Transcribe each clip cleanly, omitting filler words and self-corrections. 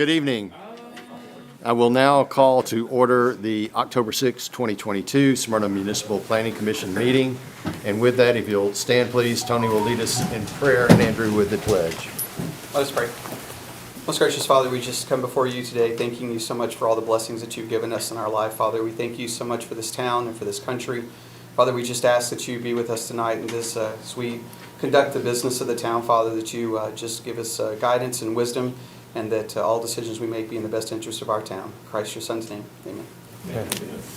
Good evening. I will now call to order the October 6, 2022 Smyrna Municipal Planning Commission meeting. And with that, if you'll stand, please, Tony will lead us in prayer and Andrew with the pledge. Let us pray. Most gracious Father, we just come before you today thanking you so much for all the blessings that you've given us in our life. Father, we thank you so much for this town and for this country. Father, we just ask that you be with us tonight in this as we conduct the business of the town. Father, that you just give us guidance and wisdom, and that all decisions we make be in the best interest of our town. In Christ, your Son's name. Amen. Amen.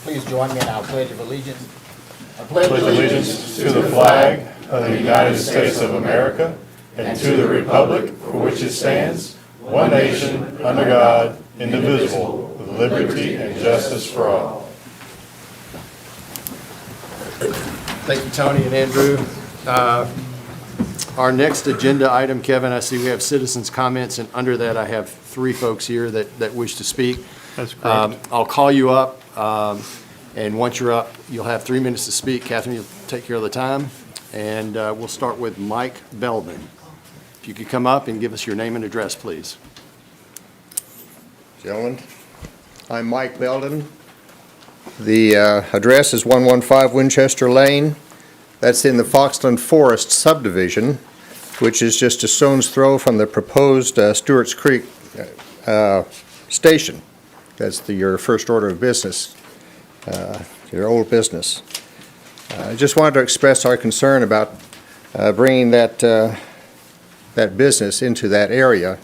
Please join me in our Pledge of Allegiance. I pledge allegiance to the flag of the United States of America and to the republic for which it stands, one nation, under God, indivisible, with liberty and justice for all. Thank you, Tony and Andrew. Our next agenda item, Kevin, I see we have citizens' comments, and under that I have three folks here that wish to speak. That's correct. I'll call you up, and once you're up, you'll have 3 minutes to speak. Catherine, you'll take care of the time. And we'll start with Mike Belden. If you could come up and give us your name and address, please. Gentlemen, I'm Mike Belden. The address is 115 Winchester Lane. That's in the Foxland Forest subdivision, which is just a stone's throw from the proposed Stewart's Creek station. That's your first order of business, your old business. I just wanted to express our concern about bringing that business into that area.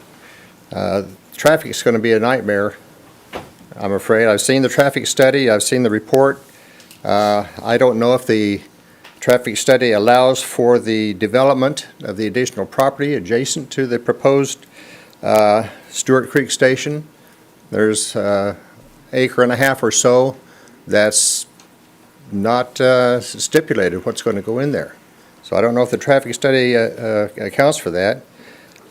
Traffic is going to be a nightmare, I'm afraid. I've seen the traffic study. I've seen the report. I don't know if the traffic study allows for the development of the additional property adjacent to the proposed Stewart Creek station. There's an acre and a half or so that's not stipulated what's going to go in there. So I don't know if the traffic study accounts for that.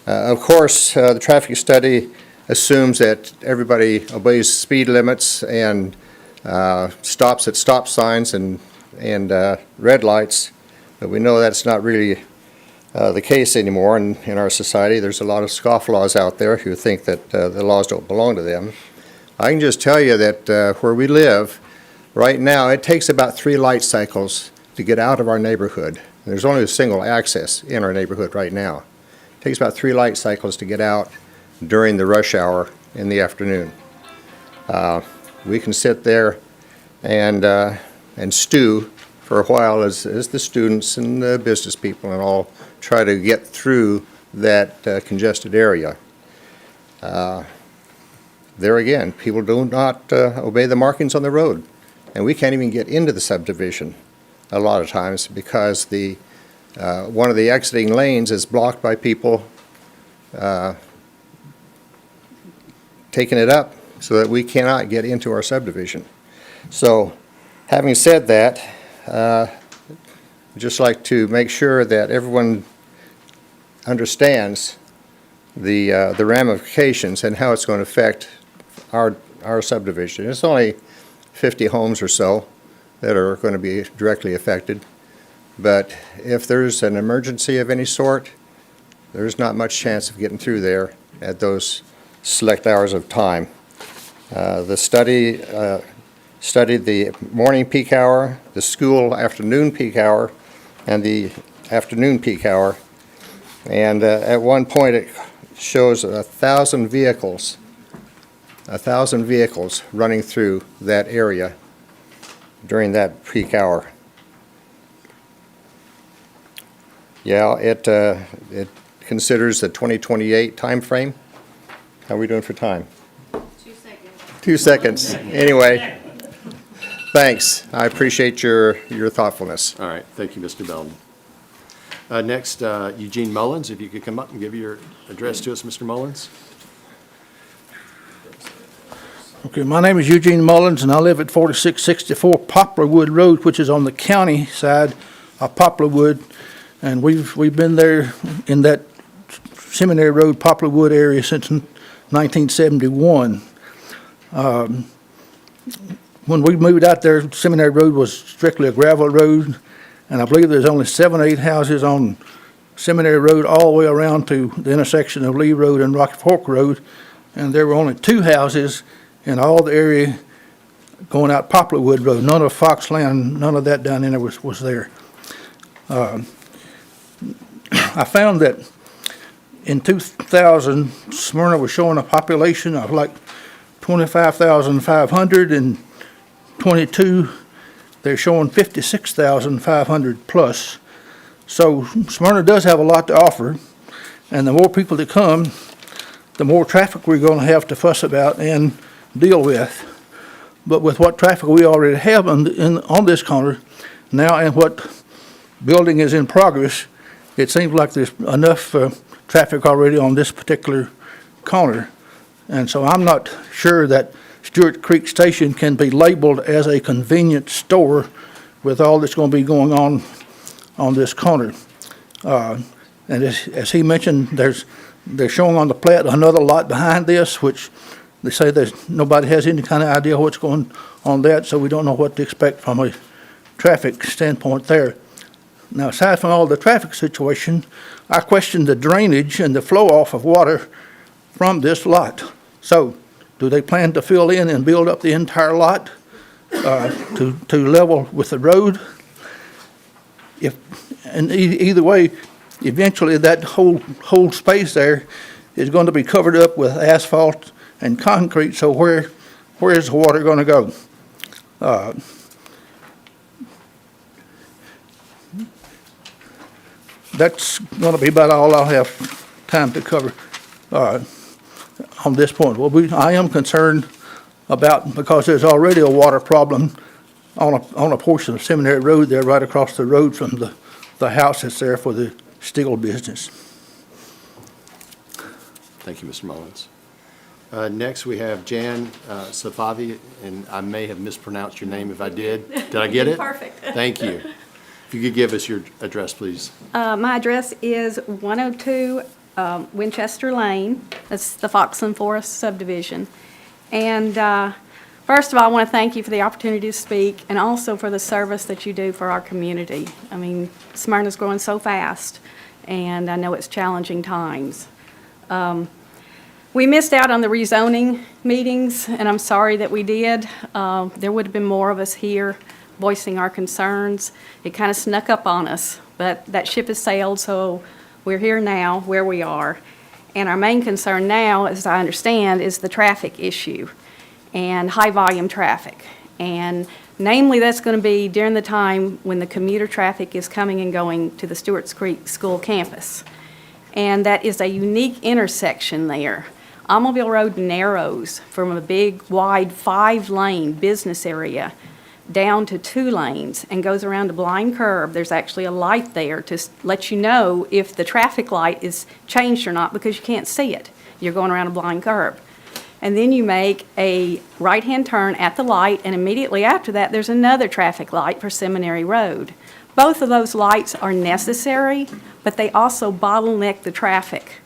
Of course, the traffic study assumes that everybody obeys speed limits and stops at stop signs and red lights, but we know that's not really the case anymore in our society. There's a lot of scofflaws out there who think that the laws don't belong to them. I can just tell you that where we live right now, it takes about 3 light cycles to get out of our neighborhood. There's only a single access in our neighborhood right now. It takes about 3 light cycles to get out during the rush hour in the afternoon. We can sit there and stew for a while as the students and the business people and all try to get through that congested area. There again, people do not obey the markings on the road, and we can't even get into the subdivision a lot of times because the one of the exiting lanes is blocked by people taking it up so that we cannot get into our subdivision. So, having said that, I'd just like to make sure that everyone understands the ramifications and how it's going to affect our subdivision. It's only 50 homes or so that are going to be directly affected. But if there's an emergency of any sort, there's not much chance of getting through there at those select hours of time. The study studied the morning peak hour, the school afternoon peak hour, and the afternoon peak hour. And at one point it shows 1,000 vehicles running through that area during that peak hour. Yeah, it considers the 2028 time frame. How are we doing for time? 2 seconds. 2 seconds. Anyway, thanks. I appreciate your thoughtfulness. All right. Thank you, Mr. Belden. Next, Eugene Mullins, if you could come up and give your address to us, Mr. Mullins. Okay, my name is Eugene Mullins, and I live at 4664 Poplarwood Road, which is on the county side of Poplarwood. And we've been there in that Seminary Road, Poplarwood area since 1971. When we moved out there, Seminary Road was strictly a gravel road, and I believe there's only 7 or 8 houses on Seminary Road all the way around to the intersection of Lee Road and Rocky Fork Road. and there were only 2 houses in all the area going out Poplarwood Road. None of Foxland, none of that down in there was there. I found that in 2000, Smyrna was showing a population of like 25,500, and 22, they're showing 56,500 plus. So Smyrna does have a lot to offer, and the more people that come, the more traffic we're going to have to fuss about and deal with. But with what traffic we already have on this corner now and what building is in progress, it seems like there's enough traffic already on this particular corner. And so I'm not sure that Stewart Creek Station can be labeled as a convenience store with all that's going to be going on this corner. And as he mentioned, they're showing on the plat another lot behind this, which they say nobody has any kind of idea what's going on that, so we don't know what to expect from a traffic standpoint there. Now, aside from all the traffic situation, I question the drainage and the flow off of water from this lot. So, do they plan to fill in and build up the entire lot to level with the road? Either way, eventually that whole space there is going to be covered up with asphalt and concrete. So where is the water going to go? That's going to be about all I'll have time to cover on this point. Well, I am concerned about, because there's already a water problem on a portion of Seminary Road there, right across the road from the house that's there for the steel business. Thank you, Mr. Mullins. Next, we have Jan Safavi, and I may have mispronounced your name if I did. Did I get it? Perfect. Thank you. If you could give us your address, please. My address is 102 Winchester Lane. That's the Foxland Forest subdivision. And first of all, I want to thank you for the opportunity to speak, and also for the service that you do for our community. I mean, Smyrna's growing so fast, and I know it's challenging times. We missed out on the rezoning meetings, and I'm sorry that we did. There would have been more of us here voicing our concerns. It kind of snuck up on us, but that ship has sailed, so we're here now where we are. And our main concern now, as I understand, is the traffic issue and high volume traffic. And namely, that's going to be during the time when the commuter traffic is coming and going to the Stewart's Creek School campus. And that is a unique intersection there. Automobile Road narrows from a big, wide 5-lane business area down to 2 lanes and goes around a blind curve. There's actually a light there to let you know if the traffic light is changed or not, because you can't see it. You're going around a blind curve. And then you make a right-hand turn at the light, and immediately after that, there's another traffic light for Seminary Road. Both of those lights are necessary, but they also bottleneck the traffic.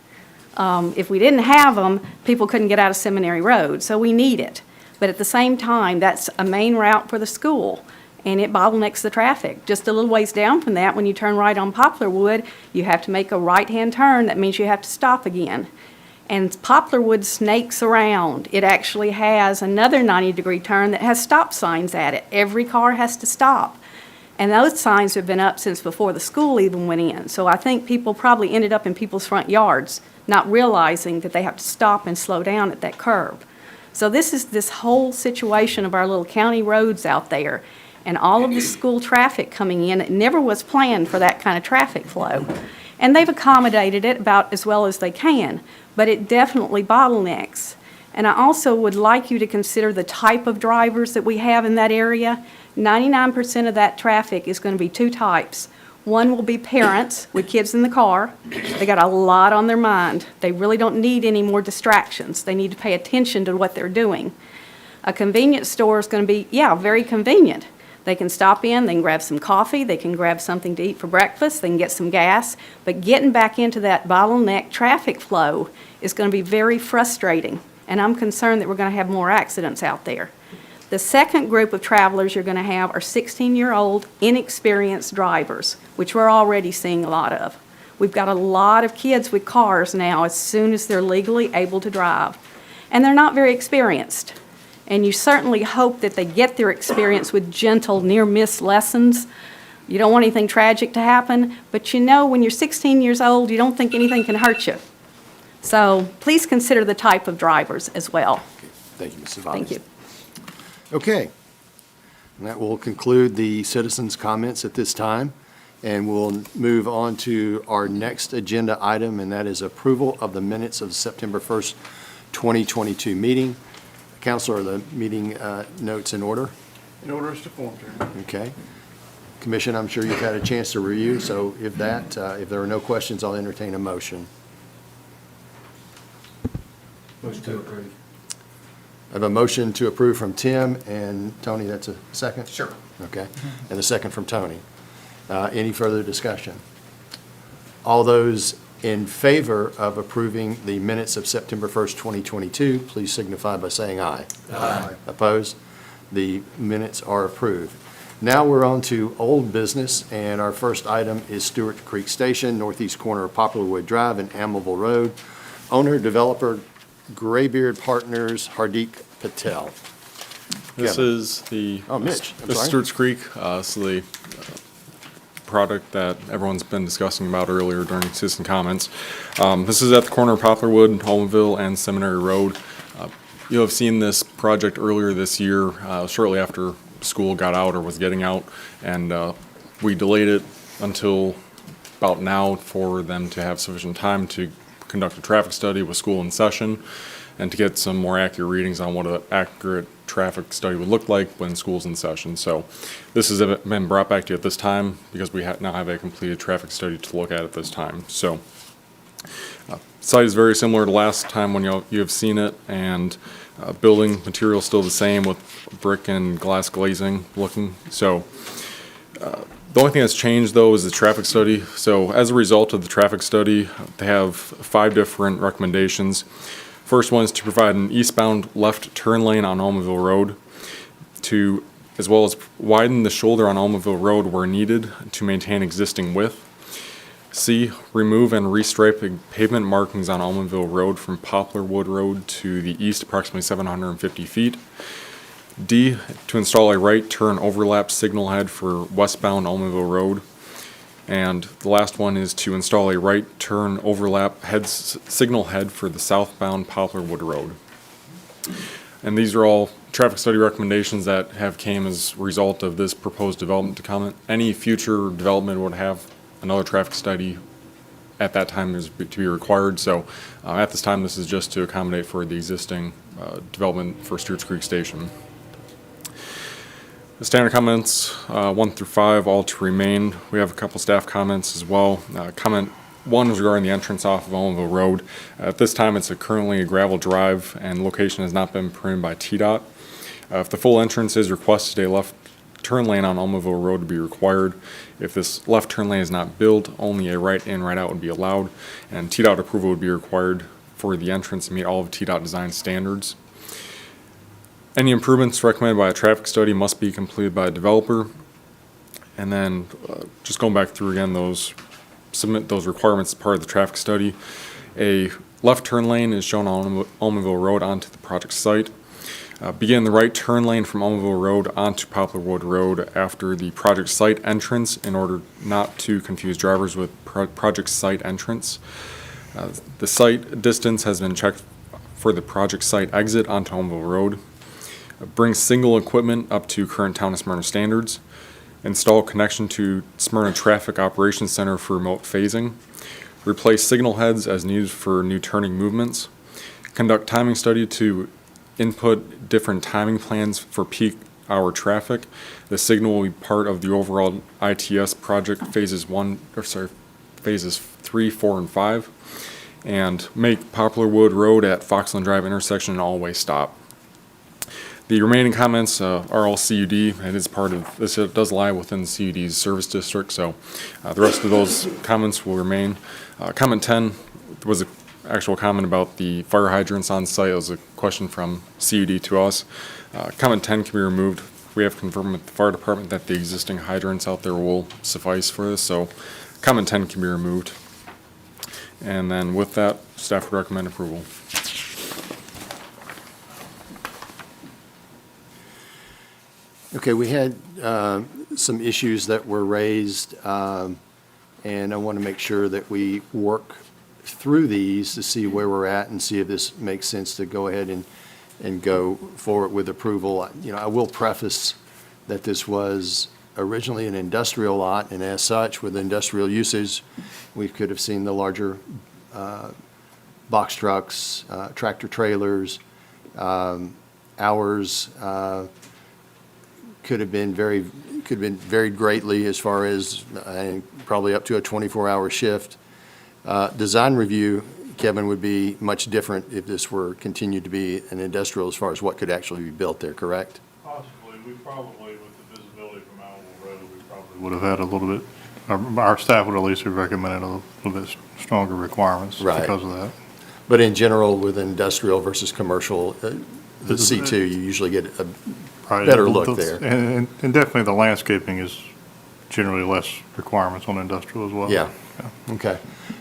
If we didn't have them, people couldn't get out of Seminary Road, so we need it. But at the same time, that's a main route for the school, and it bottlenecks the traffic. Just a little ways down from that, when you turn right on Poplarwood, you have to make a right-hand turn. That means you have to stop again. And Poplarwood snakes around. It actually has another 90-degree turn that has stop signs at it. Every car has to stop. And those signs have been up since before the school even went in. So I think people probably ended up in people's front yards, not realizing that they have to stop and slow down at that curve. So this is this whole situation of our little county roads out there, and all of the school traffic coming in. It never was planned for that kind of traffic flow. And they've accommodated it about as well as they can, but it definitely bottlenecks. And I also would like you to consider the type of drivers that we have in that area. 99% of that traffic is going to be 2 types. One will be parents with kids in the car. They got a lot on their mind. They really don't need any more distractions. They need to pay attention to what they're doing. A convenience store is going to be, very convenient. They can stop in, they can grab some coffee, they can grab something to eat for breakfast, they can get some gas. But getting back into that bottleneck traffic flow is going to be very frustrating. And I'm concerned that we're going to have more accidents out there. The second group of travelers you're going to have are 16-year-old inexperienced drivers, which we're already seeing a lot of. We've got a lot of kids with cars now as soon as they're legally able to drive. and they're not very experienced. And you certainly hope that they get their experience with gentle, near-miss lessons. You don't want anything tragic to happen, but you know when you're 16 years old, you don't think anything can hurt you. So please consider the type of drivers as well. Thank you, Mrs. Vibes. Thank you. Okay. And that will conclude the citizens' comments at this time. And we'll move on to our next agenda item, and that is approval of the minutes of September 1st, 2022 meeting. Counselor, are the meeting notes in order? In order to form, Chairman. Okay. Commission, I'm sure you've had a chance to review, so if there are no questions, I'll entertain a motion. Motion to approve. I have a motion to approve from Tim, and Tony, that's a second? Sure. Okay, and a second from Tony. Any further discussion? All those in favor of approving the minutes of September 1st, 2022, please signify by saying aye. Aye. Opposed? The minutes are approved. Now we're on to old business, and our first item is Stewart Creek Station, northeast corner of Poplarwood Drive and Amable Road. Owner, developer, Graybeard Partners, Hardik Patel. This Kevin. is the. Oh, Mitch, I'm the sorry. Stewart's Creek, so the product that everyone's been discussing about earlier during citizen comments. This is at the corner of Poplarwood, Holmanville, and Seminary Road. You'll have seen this project earlier this year, shortly after school got out or was getting out, and we delayed it until about now for them to have sufficient time to conduct a traffic study with school in session and to get some more accurate readings on what an accurate traffic study would look like when school's in session. So this has been brought back to you at this time because we now have a completed traffic study to look at this time. So site is very similar to last time when you have seen it, and building material still the same with brick and glass glazing looking. So the only thing that's changed, though, is the traffic study. So as a result of the traffic study, they have 5 different recommendations. First one is to provide an eastbound left turn lane on Almaville Road, as well as widen the shoulder on Almaville Road where needed to maintain existing width. C, remove and restripe pavement markings on Almaville Road from Poplarwood Road to the east approximately 750 feet. D, to install a right turn overlap signal head for westbound Almaville Road. And the last one is to install a right turn overlap signal head for the southbound Poplarwood Road. And these are all traffic study recommendations that have came as a result of this proposed development to comment. Any future development would have another traffic study at that time is to be required. So at this time, this is just to accommodate for the existing development for Stewart's Creek Station. The standard comments, 1 through 5, all to remain. We have a couple staff comments as well. Comment 1 is regarding the entrance off of Almaville Road. At this time, it's currently a gravel drive, and location has not been permitted by TDOT. If the full entrance is requested, a left turn lane on Almaville Road to be required. If this left turn lane is not built, only a right in, right out would be allowed, and TDOT approval would be required for the entrance to meet all of TDOT design standards. Any improvements recommended by a traffic study must be completed by a developer. And then just going back through again, submit those requirements as part of the traffic study. A left turn lane is shown on Almaville Road onto the project site. Begin the right turn lane from Almaville Road onto Poplarwood Road after the project site entrance in order not to confuse drivers with project site entrance. The site distance has been checked for the project site exit onto Almaville Road. Bring single equipment up to current Town of Smyrna standards. Install connection to Smyrna Traffic Operations Center for remote phasing. Replace signal heads as needed for new turning movements. Conduct timing study to input different timing plans for peak hour traffic. The signal will be part of the overall ITS project phases 3, 4, and 5. And make Poplarwood Road at Foxland Drive intersection an all-way stop. The remaining comments are all CUD. It is part of this. It does lie within the CUD's service district, so the rest of those comments will remain. Comment 10 was an actual comment about the fire hydrants on site. It was a question from CUD to us. Comment 10 can be removed. We have confirmed with the fire department that the existing hydrants out there will suffice for this, so comment 10 can be removed. And then with that, staff would recommend approval. Okay, we had some issues that were raised, and I want to make sure that we work through these to see where we're at and see if this makes sense to go ahead and go forward with approval. You know, I will preface that this was originally an industrial lot, and as such, with industrial uses, we could have seen the larger box trucks, tractor trailers. Hours could have been varied greatly as far as probably up to a 24-hour shift. Design review, Kevin, would be much different if this were continued to be an industrial as far as what could actually be built there, correct? Possibly, we probably, with the visibility from Allenville Road, we probably would have had a little bit, our staff would at least have recommended a little bit stronger requirements Right. because of that. But in general, with industrial versus commercial, the C2, you usually get a Right, better look there. And definitely the landscaping is generally less requirements on industrial as well. Yeah, okay.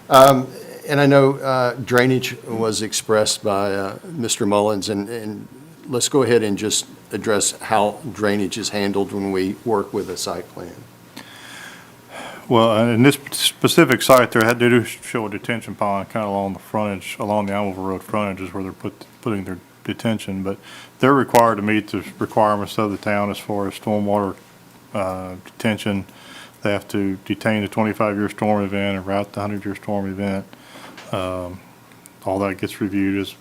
And I know drainage was expressed by Mr. Mullins, and let's go ahead and just address how drainage is handled when we work with a site plan. Well, in this specific site, they do show a detention pond kind of along the frontage, along the Allenville Road frontage is where they're putting their detention, but they're required to meet the requirements of the town as far as stormwater detention. They have to detain the 25-year storm event and route the 100-year storm event. All that gets reviewed as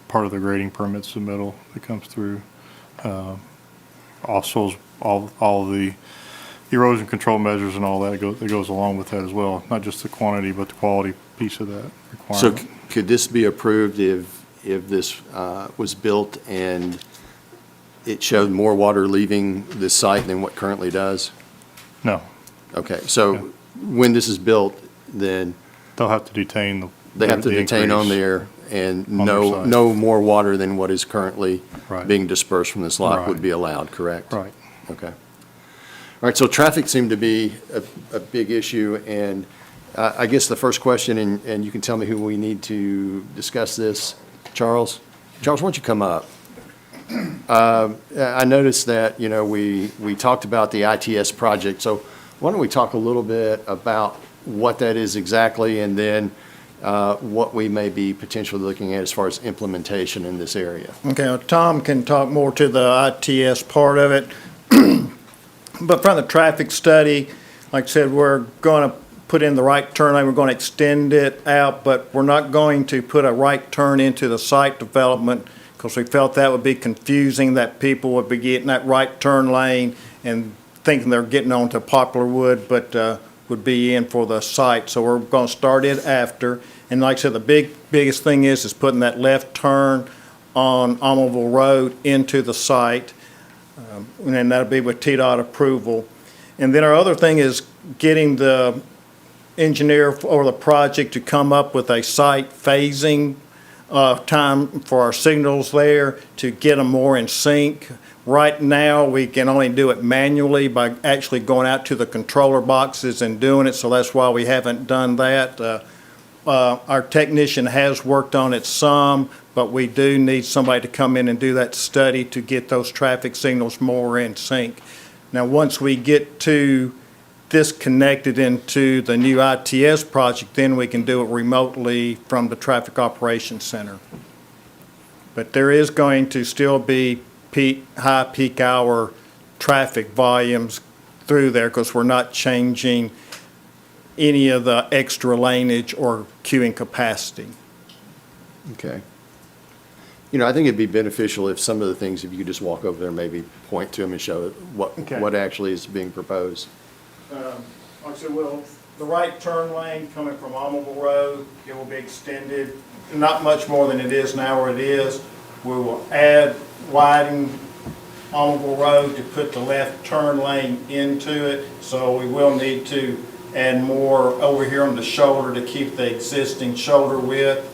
part of the grading permit submittal that comes through. Also, all the erosion control measures and all that goes along with that as well. Not just the quantity, but the quality piece of that So requirement. could this be approved if this was built and it showed more water leaving this site than what currently does? No, Okay, so when this is built, then they'll have to detain the. they have to the detain on increase. there, and on their site. no more water than what is currently Right. being dispersed from this lot would Right. be allowed, correct? Right. Okay. All right, so traffic seemed to be a big issue, and I guess the first question, and you can tell me who we need to discuss this, Charles? Charles, why don't you come up? I noticed that, you know, we talked about the ITS project, so why don't we talk a little bit about what that is exactly, and then what we may be potentially looking at as far as implementation in this area. Okay, well, Tom can talk more to the ITS part of it. But from the traffic study, like I said, we're going to put in the right turn lane, we're going to extend it out, but we're not going to put a right turn into the site development because we felt that would be confusing, that people would be getting that right turn lane and thinking they're getting onto Poplarwood, but would be in for the site. So we're going to start it after. And like I said, the biggest thing is putting that left turn on Allenville Road into the site. And then that'll be with TDOT approval. And then our other thing is getting the engineer or the project to come up with a site phasing time for our signals there to get them more in sync. Right now, we can only do it manually by actually going out to the controller boxes and doing it, so that's why we haven't done that. Our technician has worked on it some, but we do need somebody to come in and do that study to get those traffic signals more in sync. Now, once we get to this connected into the new ITS project, then we can do it remotely from the Traffic Operations Center. But there is going to still be high peak hour traffic volumes through there because we're not changing any of the extra laneage or queuing capacity. Okay. You know, I think it'd be beneficial if some of the things, if you could just walk over there, maybe point to them and show Okay. what actually is being proposed. Like I said, well, the right turn lane coming from Allenville Road, it will be extended, not much more than it is now where it is. We will widen Allenville Road to put the left turn lane into it, so we will need to add more over here on the shoulder to keep the existing shoulder width.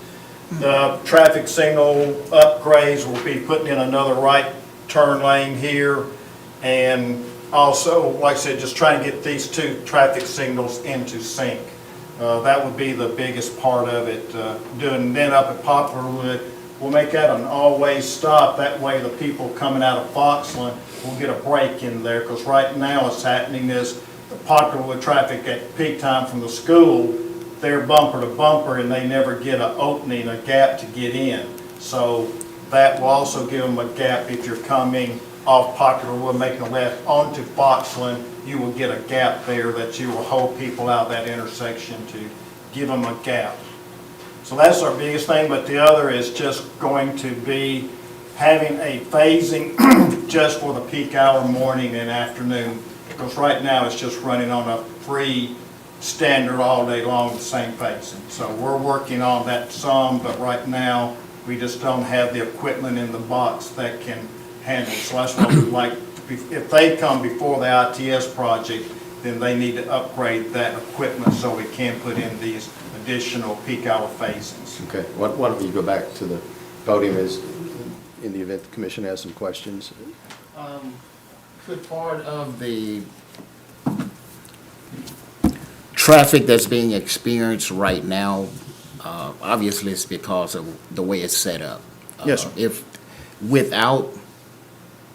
The traffic signal upgrades will be putting in another right turn lane here, and also, like I said, just trying to get these two traffic signals into sync. That would be the biggest part of it. Then up at Poplarwood, we'll make that an always stop. That way the people coming out of Foxland will get a break in there, because right now what's happening is the Poplarwood traffic at peak time from the school, they're bumper to bumper and they never get an opening, a gap to get in. So that will also give them a gap if you're coming off Poplarwood, making a left onto Foxland. You will get a gap there that you will hold people out that intersection to give them a gap. So that's our biggest thing, but the other is just going to be having a phasing just for the peak hour morning and afternoon, because right now it's just running on a free standard all day long, the same phasing. So we're working on that some, but right now we just don't have the equipment in the box that can handle it. So that's what we'd like, if they come before the ITS project, then they need to upgrade that equipment so we can put in these additional peak hour phasings. Okay, why don't you go back to the podium as, in the event the commission has some questions? Could part of the traffic that's being experienced right now, obviously it's because of the way it's set up. Yes, sir. If, without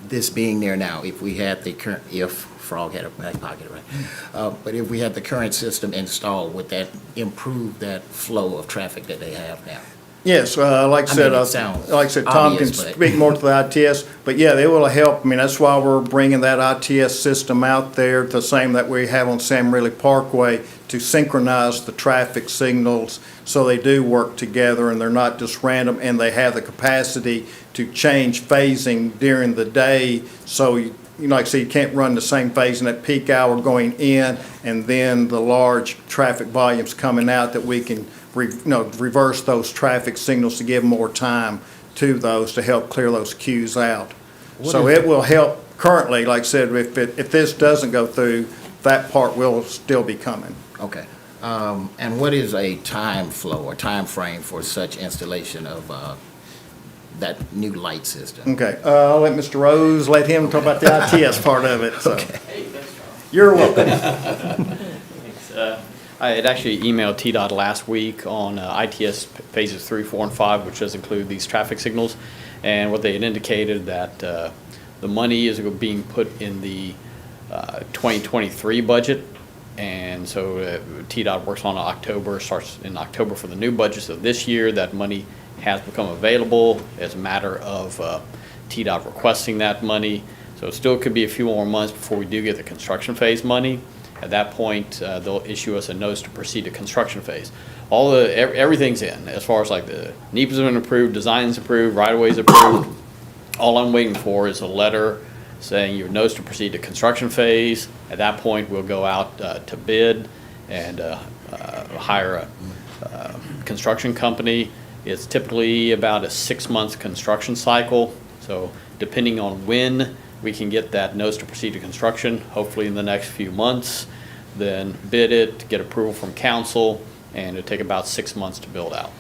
this being there now, if we had the current, if Frog had a back pocket, right? But if we had the current system installed, would that improve that flow of traffic that they have now? Yes, like I said, it sounds like I said, Tom can obvious, but- speak more to the ITS, but yeah, they will help. I mean, that's why we're bringing that ITS system out there, the same that we have on Sam Ridley Parkway, to synchronize the traffic signals so they do work together and they're not just random, and they have the capacity to change phasing during the day. So, like I said, you can't run the same phasing at peak hour going in and then the large traffic volumes coming out, that we can reverse those traffic signals to give more time to those to help clear those queues out. So it will help currently, like I said, if this doesn't go through, that part will still be coming. Okay. And what is a time flow or time frame for such installation of that new light system? Okay, I'll let Mr. Rose, let him talk about the ITS part of it, so. You're welcome. I had actually emailed TDOT last week on ITS phases 3, 4, and 5, which does include these traffic signals. And what they had indicated that the money is being put in the 2023 budget. And so TDOT works on October, starts in October for the new budget. So this year, that money has become available. It's a matter of TDOT requesting that money. So it still could be a few more months before we do get the construction phase money. At that point, they'll issue us a notice to proceed to construction phase. Everything's in, as far as like the NEPA's been approved, design's approved, right-of-way's approved. All I'm waiting for is a letter saying your notice to proceed to construction phase. At that point, we'll go out to bid and hire a construction company. It's typically about a 6-month construction cycle. So depending on when we can get that notice to proceed to construction, hopefully in the next few months, then bid it, get approval from council, and it'll take about 6 months to build out.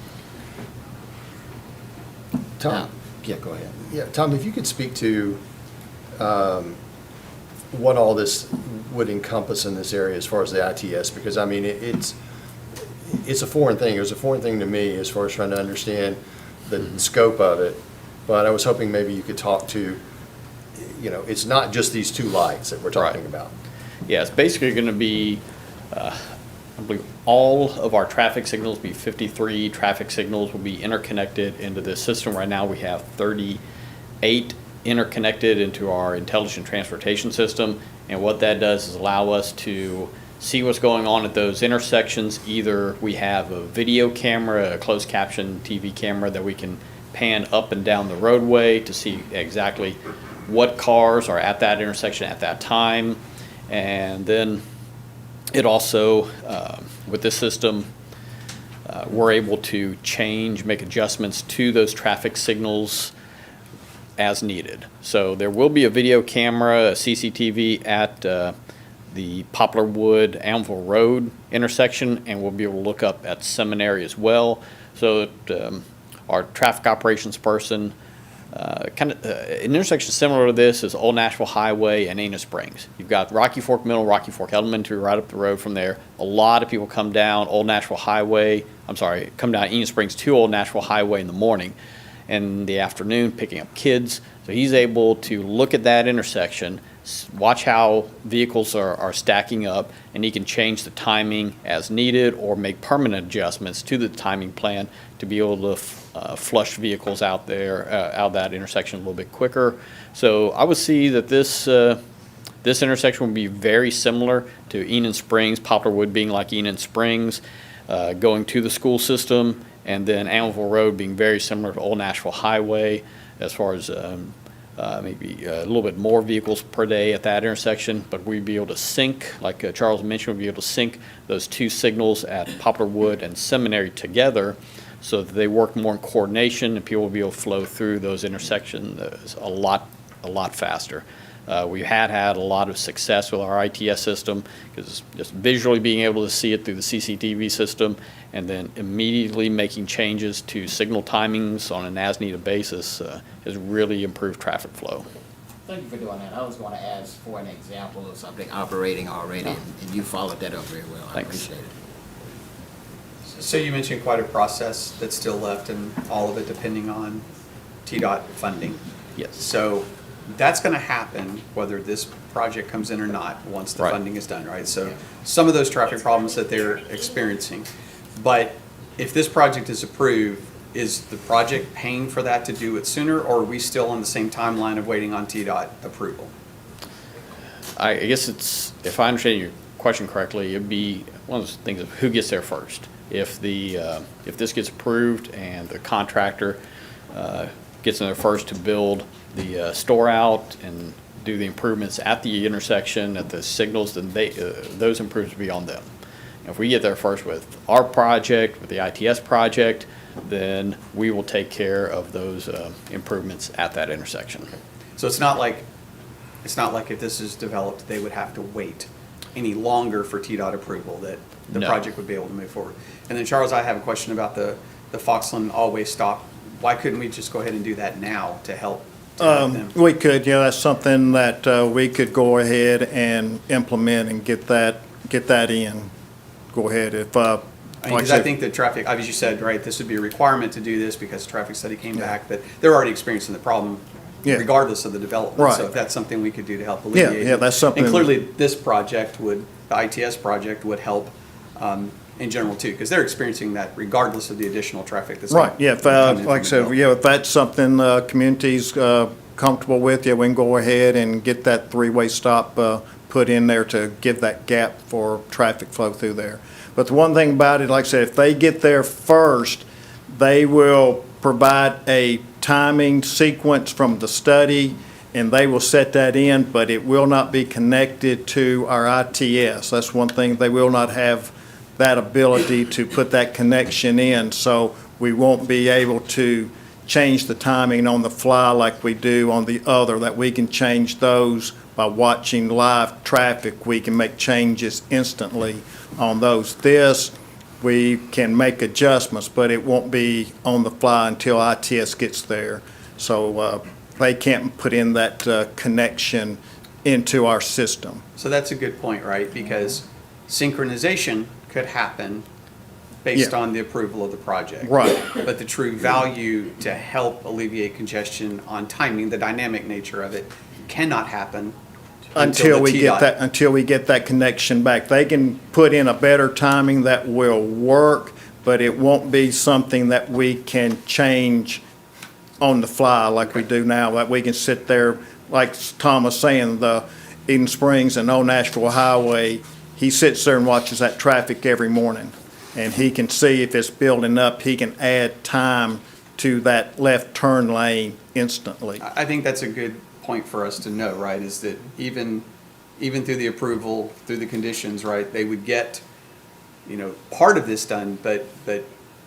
Tom? Yeah, go ahead. Yeah, Tom, if you could speak to what all this would encompass in this area as far as the ITS, because I mean, it's a foreign thing. It was a foreign thing to me as far as trying to understand the scope of it. But I was hoping maybe you could talk to, it's not just these 2 lights that we're talking about. Yeah, it's basically going to be, I believe all of our traffic signals, be 53 traffic signals, will be interconnected into this system. Right now we have 38 interconnected into our intelligent transportation system. And what that does is allow us to see what's going on at those intersections. Either we have a video camera, a closed caption TV camera that we can pan up and down the roadway to see exactly what cars are at that intersection at that time. And then it also, with this system, we're able to make adjustments to those traffic signals as needed. So there will be a video camera, a CCTV at the Poplarwood Anvil Road intersection, and we'll be able to look up at Seminary as well. So that our traffic operations person, an intersection similar to this is Old Nashville Highway and Ana Springs. You've got Rocky Fork Middle, Rocky Fork Elementary right up the road from there. A lot of people come down Old Nashville Highway, come down Ana Springs to Old Nashville Highway in the morning. in the afternoon picking up kids. So he's able to look at that intersection, watch how vehicles are stacking up, and he can change the timing as needed or make permanent adjustments to the timing plan to be able to flush vehicles out there, out of that intersection a little bit quicker. So I would see that this intersection will be very similar to Enon Springs, Poplarwood being like Enon Springs, going to the school system, and then Annabelle Road being very similar to Old Nashville Highway as far as maybe a little bit more vehicles per day at that intersection, but we'd be able to sync, like Charles mentioned, we'd be able to sync those two signals at Poplarwood and Seminary together so that they work more in coordination and people will be able to flow through those intersections a lot faster. We had a lot of success with our ITS system because just visually being able to see it through the CCTV system and then immediately making changes to signal timings on an as-needed basis has really improved traffic flow. Thank you for doing that. I was going to ask for an example of something operating already, and you followed that up very well. I Thanks. appreciate it. So you mentioned quite a process that's still left, and all of it depending on TDOT funding. Yes. So that's going to happen whether this project comes in or not, once the Right. funding is done, right? So some of those traffic problems that they're experiencing. But if this project is approved, is the project paying for that to do it sooner, or are we still on the same timeline of waiting on TDOT approval? I guess it's, if I understand your question correctly, it'd be one of those things of who gets there first. If this gets approved and the contractor gets in there first to build the store out and do the improvements at the intersection, at the signals, then those improvements will be on them. If we get there first with our project, with the ITS project, then we will take care of those improvements at that intersection. So it's not like if this is developed, they would have to wait any longer for TDOT approval, that the No. project would be able to move forward. And then Charles, I have a question about the Foxland all-way stop. Why couldn't we just go ahead and do that now to help them? We could, yeah, that's something that we could go ahead and implement and get that in. Go ahead, if, like I Because said. I think the traffic, as you said, right, this would be a requirement to do this because the traffic study came back, that they're already experiencing the problem Yeah. regardless of the development. Right. So if that's something we could do to help Yeah, alleviate it. yeah, that's something- And clearly, this project would, the ITS project would help in general too, because they're experiencing that regardless of the additional traffic that's. Right, yeah, if, coming in like I from said, the yeah, if that's something community's comfortable with, yeah, we can go ahead and get that three-way stop put in there to give that gap for traffic flow through there. But the one thing about it, like I said, if they get there first, they will provide a timing sequence from the study, and they will set that in, but it will not be connected to our ITS. That's one thing, they will not have that ability to put that connection in, so we won't be able to change the timing on the fly like we do on the other, that we can change those by watching live traffic. We can make changes instantly on those. This, we can make adjustments, but it won't be on the fly until ITS gets there. So they can't put in that connection into our system. So that's a good point, right? Because synchronization could happen based Yeah. on the approval of the project. Right. But the true value to help alleviate congestion on timing, the dynamic nature of it, cannot happen Until the we get TDOT. that, until we get that connection back. They can put in a better timing that will work, but it won't be something that we can change on the fly like we do now, that we can sit there, like Tom was saying, the Eden Springs and Old Nashville Highway, he sits there and watches that traffic every morning. And he can see if it's building up, he can add time to that left turn lane instantly. I think that's a good point for us to know, right, is that even through the approval, through the conditions, right, they would get, part of this done, but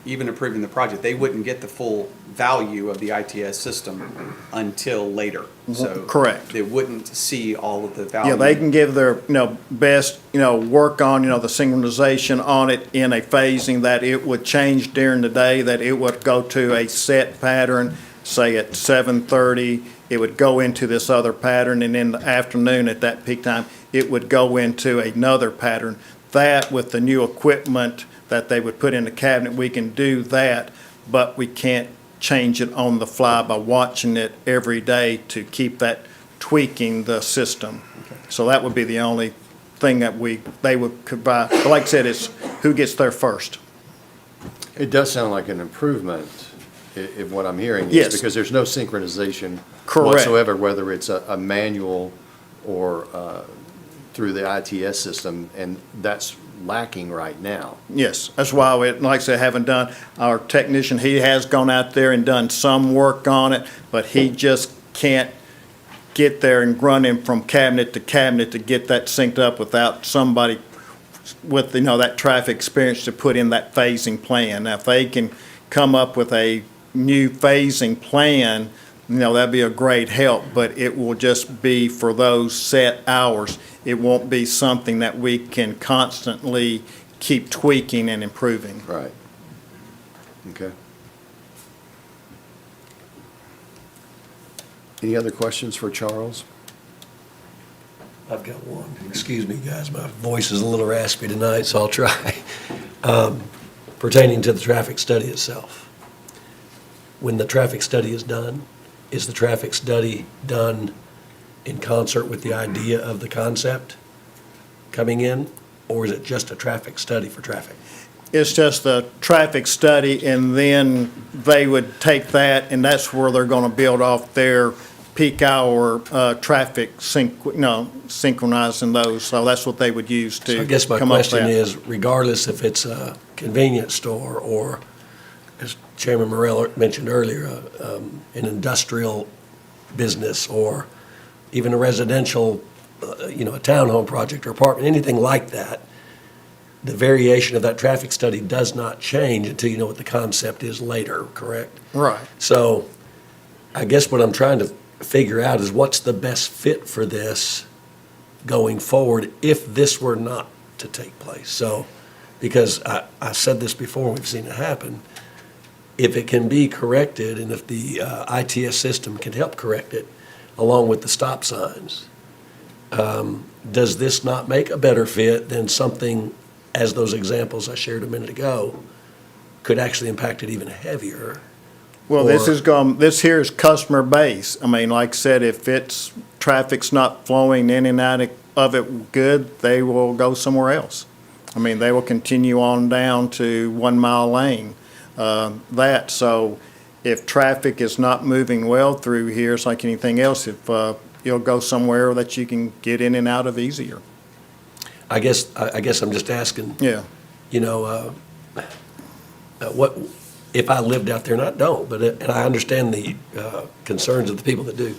even approving the project, they wouldn't get the full value of the ITS system until later. So Correct. they wouldn't see all of the value. Yeah, they can give their, best, work on, the synchronization on it in a phasing that it would change during the day, that it would go to a set pattern, say at 7:30, it would go into this other pattern, and in the afternoon at that peak time, it would go into another pattern. That with the new equipment that they would put in the cabinet, we can do that, but we can't change it on the fly by watching it every day to keep that tweaking the system. So that would be the only thing that they would provide. But like I said, it's who gets there first. It does sound like an improvement, if what I'm hearing is. Yes. Because there's no synchronization Correct. whatsoever, whether it's a manual or through the ITS system, and that's lacking right now. Yes, that's why we, like I said, haven't done, our technician, he has gone out there and done some work on it, but he just can't get there and run him from cabinet to cabinet to get that synced up without somebody with, that traffic experience to put in that phasing plan. Now, if they can come up with a new phasing plan, that'd be a great help, but it will just be for those set hours. It won't be something that we can constantly keep tweaking and improving. Right. Okay. Any other questions for Charles? I've got one. Excuse me, guys, my voice is a little raspy tonight, so I'll try. Pertaining to the traffic study itself. When the traffic study is done, is the traffic study done in concert with the idea of the concept coming in, or is it just a traffic study for traffic? It's just a traffic study, and then they would take that, and that's where they're gonna build off their peak hour, traffic synchronizing those. So that's what they would use to So I guess my come up with question that. is, regardless if it's a convenience store or, as Chairman Morrell mentioned earlier, an industrial business or even a residential, a townhome project or apartment, anything like that, the variation of that traffic study does not change until you know what the concept is later, correct? Right. So I guess what I'm trying to figure out is what's the best fit for this going forward if this were not to take place. So, because I said this before, we've seen it happen, if it can be corrected and if the ITS system can help correct it along with the stop signs, does this not make a better fit than something, as those examples I shared a minute ago, could actually impact it even heavier? Well, this Or- this here is customer base. I mean, like I said, if traffic's not flowing in and out of it good, they will go somewhere else. I mean, they will continue on down to 1 Mile Lane, so if traffic is not moving well through here, it's like anything else, if, you'll go somewhere that you can get in and out of easier. I guess I'm just asking, Yeah. what, if I lived out there, and I don't, but, and I understand the concerns of the people that do.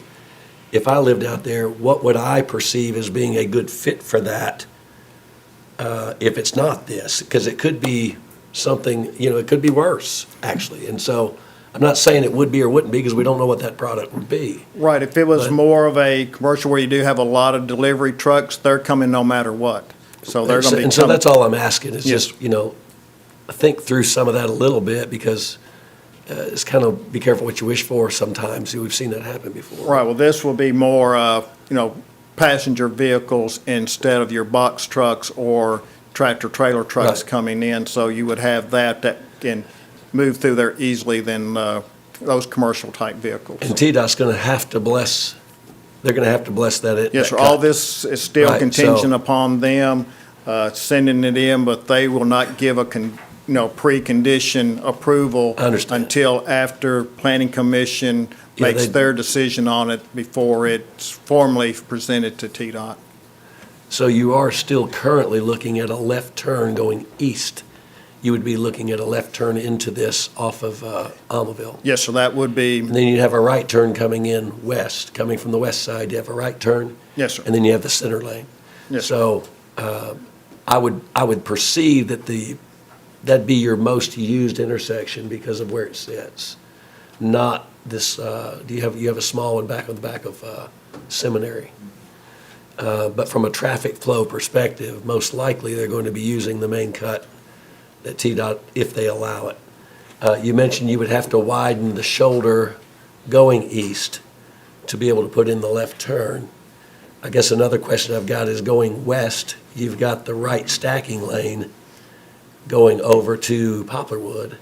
If I lived out there, what would I perceive as being a good fit for that if it's not this? Because it could be something, it could be worse, actually. And so I'm not saying it would be or wouldn't be because we don't know what that product would be. Right, if it was But- more of a commercial where you do have a lot of delivery trucks, they're coming no matter what. So they're gonna be And so coming. that's all I'm asking, is Yes. just, think through some of that a little bit, because it's kind of be careful what you wish for sometimes. We've seen that happen before. Right, well, this will be more, passenger vehicles instead of your box trucks or tractor-trailer trucks Right. coming in. So you would have that can move through there easily than those commercial-type vehicles. And TDOT's going to have to bless, they're going to have to bless that. Yes, that sir, all cut. this is still Right, contingent so- upon them sending it in, but they will not give a precondition approval I understand. until after Planning Commission Yeah, makes they- their decision on it before it's formally presented to TDOT. So you are still currently looking at a left turn going east. You would be looking at a left turn into this off of Almaville. Yes, sir, that would be, And then you'd have a right turn coming in west, coming from the west side. You have a right turn. yes, sir. And then you have the center lane. Yes, sir. So I would perceive that that'd be your most used intersection because of where it sits. Not this, you have a small one back on the back of Seminary. But from a traffic flow perspective, most likely they're going to be using the main cut at TDOT if they allow it. You mentioned you would have to widen the shoulder going east to be able to put in the left turn. I guess another question I've got is going west, you've got the right stacking lane going over to Poplarwood.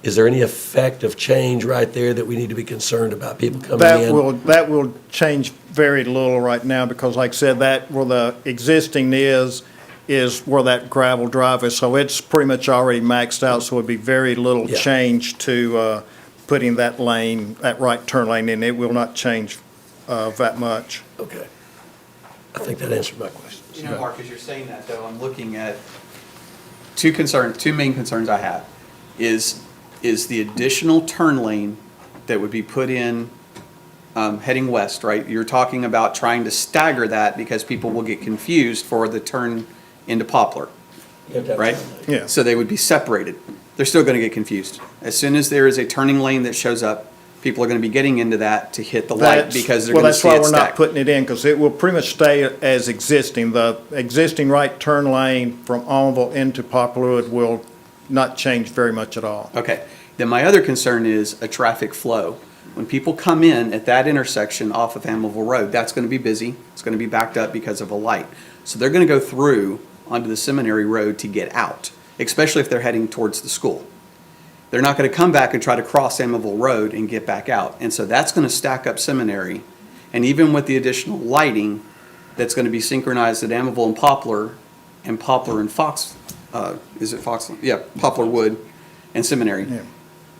Is there any effect of change right there that we need to be concerned about, people coming in? That will change very little right now, because like I said, that where the existing is where that gravel drive is, so it's pretty much already maxed out, so it'd be very little Yeah. change to, putting that lane, that right turn lane in. It will not change, that much. Okay. I think that answered my question. You know, Mark, as you're saying that, though, I'm looking at two main concerns I have, is the additional turn lane that would be put in heading west, right? You're talking about trying to stagger that because people will get confused for the turn into Poplar, You have to have right? time. Yeah. So they would be separated. They're still going to get confused. As soon as there is a turning lane that shows up, people are going to be getting into that to hit the light because they're going to see it Well, that's why we're not stacked. putting it in, because it will pretty much stay as existing. The existing right turn lane from Allenville into Poplarwood will not change very much at all. Okay, then my other concern is a traffic flow. When people come in at that intersection off of Hamilville Road, that's gonna be busy, it's gonna be backed up because of a light. So they're gonna go through onto the Seminary Road to get out, especially if they're heading towards the school. They're not gonna come back and try to cross Hamilville Road and get back out. And so that's gonna stack up Seminary. And even with the additional lighting that's gonna be synchronized at Amityville and Poplar and Fox, is it Fox? Yeah, Poplarwood and Seminary. Yeah.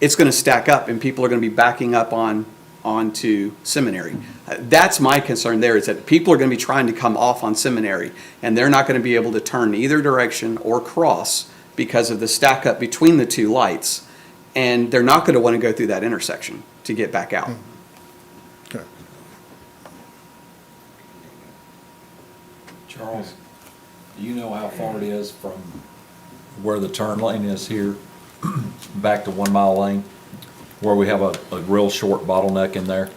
It's gonna stack up and people are gonna be backing up onto Seminary. That's my concern there, is that people are gonna be trying to come off on Seminary and they're not gonna be able to turn either direction or cross because of the stack up between the two lights. And they're not gonna wanna go through that intersection to get back out. Okay. Charles, do you know how far it is from where the turn lane is here back to 1 Mile Lane? Where we have a real short bottleneck in there?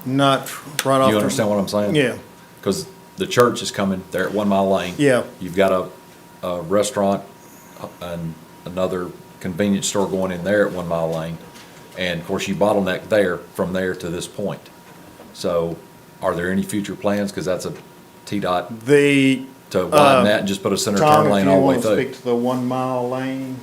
Not right off. Do you understand what I'm saying? Yeah. Because the church is coming there at 1 Mile Lane. Yeah. You've got a restaurant and another convenience store going in there at 1 Mile Lane. And of course, you bottleneck there, from there to this point. So are there any future plans? Because that's a TDOT to widen that and just put a center Tom, turn if lane you all the way want to through. speak to the 1 Mile Lane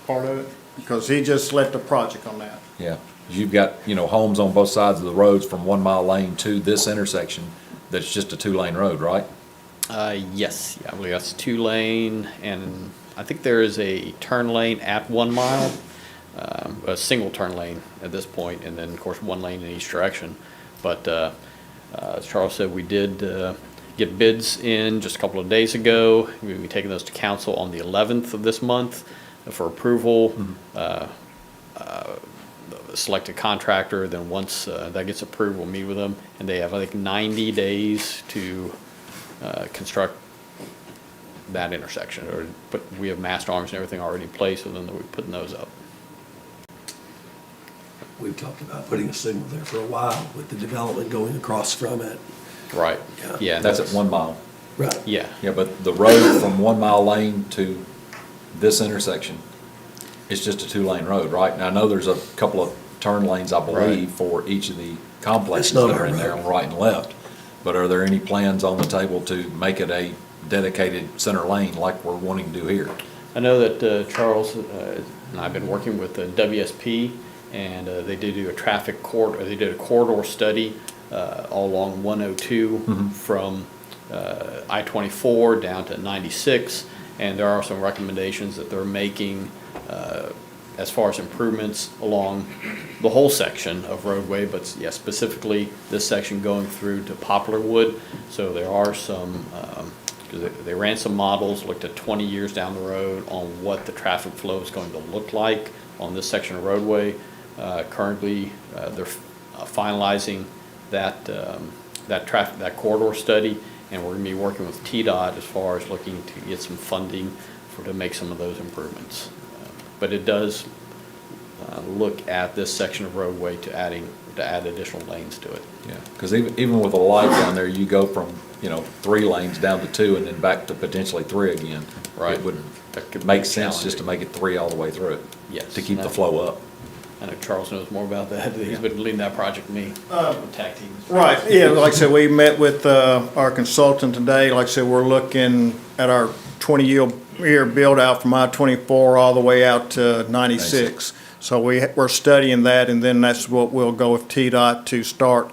part of it, because he just left a project on that. Yeah, you've got, homes on both sides of the roads from 1 Mile Lane to this intersection that's just a 2-lane road, right? Yes, yeah, I believe that's 2-lane, and I think there is a turn lane at 1 mile, a single turn lane at this point, and then, of course, 1 lane in each direction. But as Charles said, we did get bids in just a couple of days ago. We'll be taking those to council on the 11th of this month for approval. Select a contractor, then once that gets approved, we'll meet with them, and they have, I think, 90 days to construct that intersection, but we have mast arms and everything already in place, so then we're putting those up. We've talked about putting a signal there for a while with the development going across from it. Right. Yeah. Yeah. That's at 1 mile. Right. Yeah. Yeah, but the road from 1 Mile Lane to this intersection is just a 2-lane road, right? Now, I know there's a couple of turn lanes, I believe, for each of the complexes It's not that are our in there road. on right and left. But are there any plans on the table to make it a dedicated center lane like we're wanting to do here? I know that Charles and I've been working with the WSP, and they did do a they did a corridor study all along 102 from I-24 down to 96, and there are some recommendations that they're making as far as improvements along the whole section of roadway, but yeah, specifically this section going through to Poplarwood. So there are some, because they ran some models, looked at 20 years down the road on what the traffic flow is going to look like on this section of roadway. Currently, they're finalizing that corridor study, and we're going to be working with TDOT as far as looking to get some funding to make some of those improvements. But it does look at this section of roadway to add additional lanes to it. Yeah, because even with a light down there, you go from, 3 lanes down to 2 and then back to potentially 3 again. Right. It would That could make be sense just to challenging. make it 3 all the way through it. Yes. To keep the flow up. I know Charles knows more about that. He's been leading that project with me. Tag teams. Right, yeah, like I said, we met with our consultant today. Like I said, we're looking at our 20-year year build out from I-24 all the way out to 96. So we're studying that, and then that's what we'll go with TDOT to start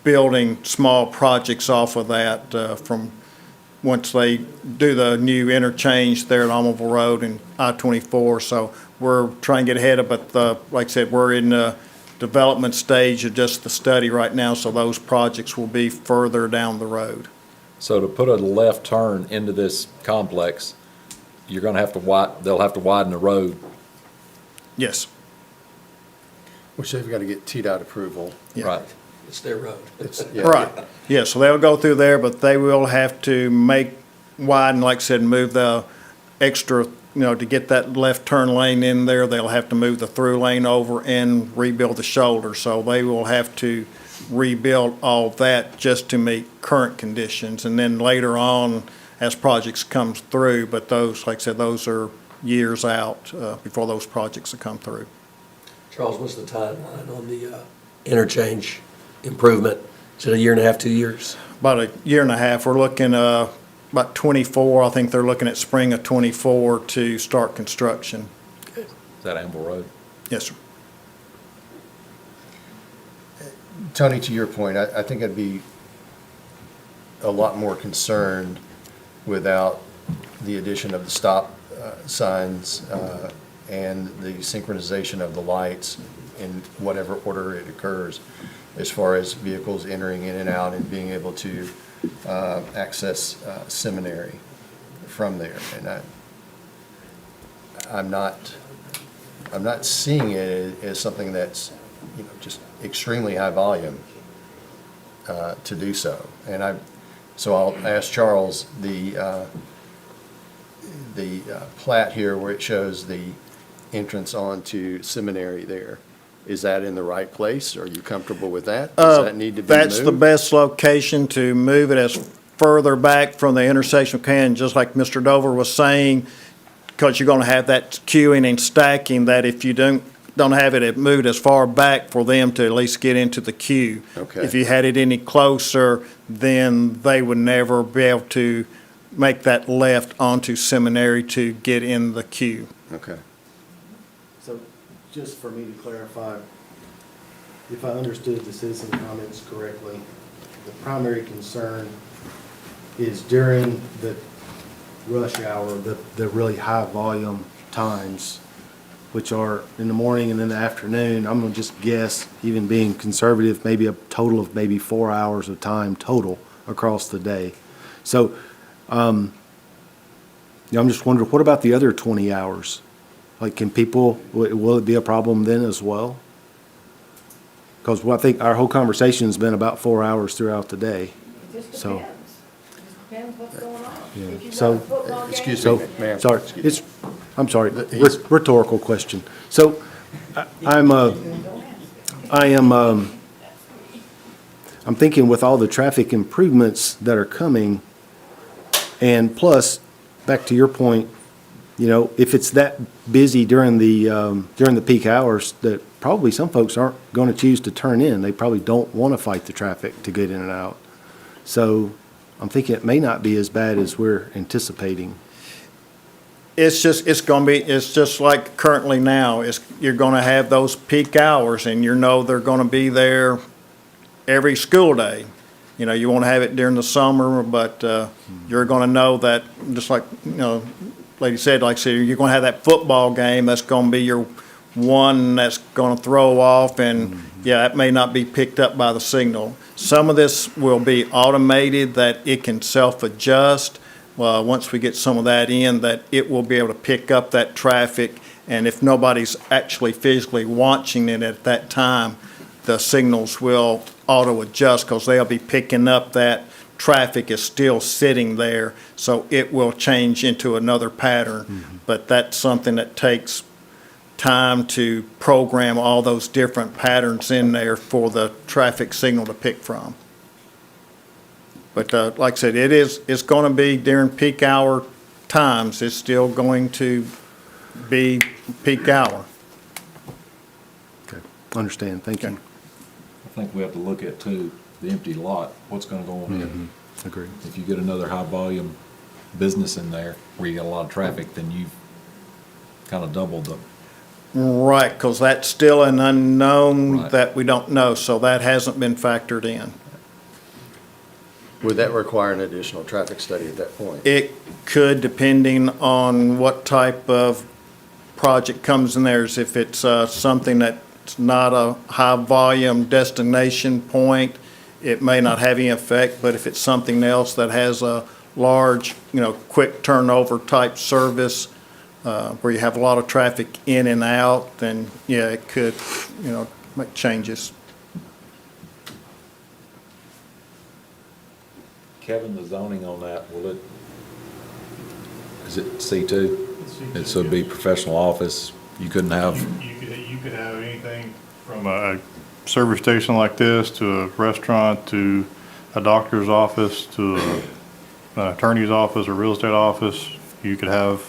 building small projects off of that from once they do the new interchange there at Almoville Road and I-24. So we're trying to get ahead of it, but like I said, we're in the development stage of just the study right now, so those projects will be further down the road. So to put a left turn into this complex, you're gonna have to they'll have to widen the road. Yes. Which they've got to get TDOT approval. Yeah. Right. It's their road. Yeah. Right, yeah, so they'll go through there, but they will have to widen, like I said, move the extra, to get that left turn lane in there, they'll have to move the through lane over and rebuild the shoulder. So they will have to rebuild all that just to meet current conditions. And then later on, as projects comes through, but those, like I said, those are years out before those projects will come through. Charles, what's the timeline on the interchange improvement? Is it a year and a half, 2 years? About a year and a half. We're looking about 24. I think they're looking at spring of 24 to start construction. Is that Anvil Road? Yes, sir. Tony, to your point, I think I'd be a lot more concerned without the addition of the stop signs and the synchronization of the lights in whatever order it occurs, as far as vehicles entering in and out and being able to access seminary from there. And I'm not seeing it as something that's, just extremely high volume to do so. And so I'll ask Charles, the plat here where it shows the entrance onto seminary there, is that in the right place? Are you comfortable with that? Does that need to be moved? That's the best location to move it, as further back from the intersection we can, just like Mr. Dover was saying, because you're going to have that queuing and stacking, that if you don't have it moved as far back for them to at least get into the queue. Okay. If you had it any closer, then they would never be able to make that left onto seminary to get in the queue. Okay. So, just for me to clarify, if I understood the citizen comments correctly, the primary concern is during the rush hour, the really high volume times, which are in the morning and in the afternoon. I'm gonna just guess, even being conservative, maybe a total of maybe 4 hours of time total across the day. So, I'm just wondering, what about the other 20 hours? Like, will it be a problem then as well? Because I think our whole conversation's been about 4 hours throughout the day. It just So- depends. It just depends what's going on. Yeah. If you've So- got a football game- Excuse So, me, ma'am. sorry, I'm sorry, He's- rhetorical question. So, I'm thinking with all the traffic improvements that are coming, and plus, back to your point, if it's that busy during the peak hours, that probably some folks aren't gonna choose to turn in. They probably don't wanna fight the traffic to get in and out. So, I'm thinking it may not be as bad as we're anticipating. It's just like currently now, you're gonna have those peak hours, and they're gonna be there every school day. You won't have it during the summer, but, you're gonna know that, just like, lady said, like I said, you're gonna have that football game, that's gonna be your one that's gonna throw off, and, yeah, it may not be picked up by the signal. Some of this will be automated, that it can self-adjust. Once we get some of that in, that it will be able to pick up that traffic, and if nobody's actually physically watching it at that time, the signals will auto-adjust, because they'll be picking up that traffic is still sitting there, so it will change into another pattern. But that's something that takes time to program all those different patterns in there for the traffic signal to pick from. But like I said, it's going to be during peak hour times, it's still going to be peak hour. Okay, understand, thank you. I think we have to look at too, the empty lot, what's gonna go on in. Agree. If you get another high volume business in there, where you got a lot of traffic, then you've kind of doubled the, Right, because that's still an unknown Right. that we don't know, so that hasn't been factored in. Would that require an additional traffic study at that point? It could, depending on what type of project comes in there. If it's something that's not a high-volume destination point, it may not have any effect, but if it's something else that has a large, quick turnover type service, where you have a lot of traffic in and out, then, yeah, it could, make changes. Kevin, the zoning on that, is it C2? And so it'd be professional office, you couldn't have, You could have anything from a service station like this to a restaurant to a doctor's office to an attorney's office or real estate office. You could have,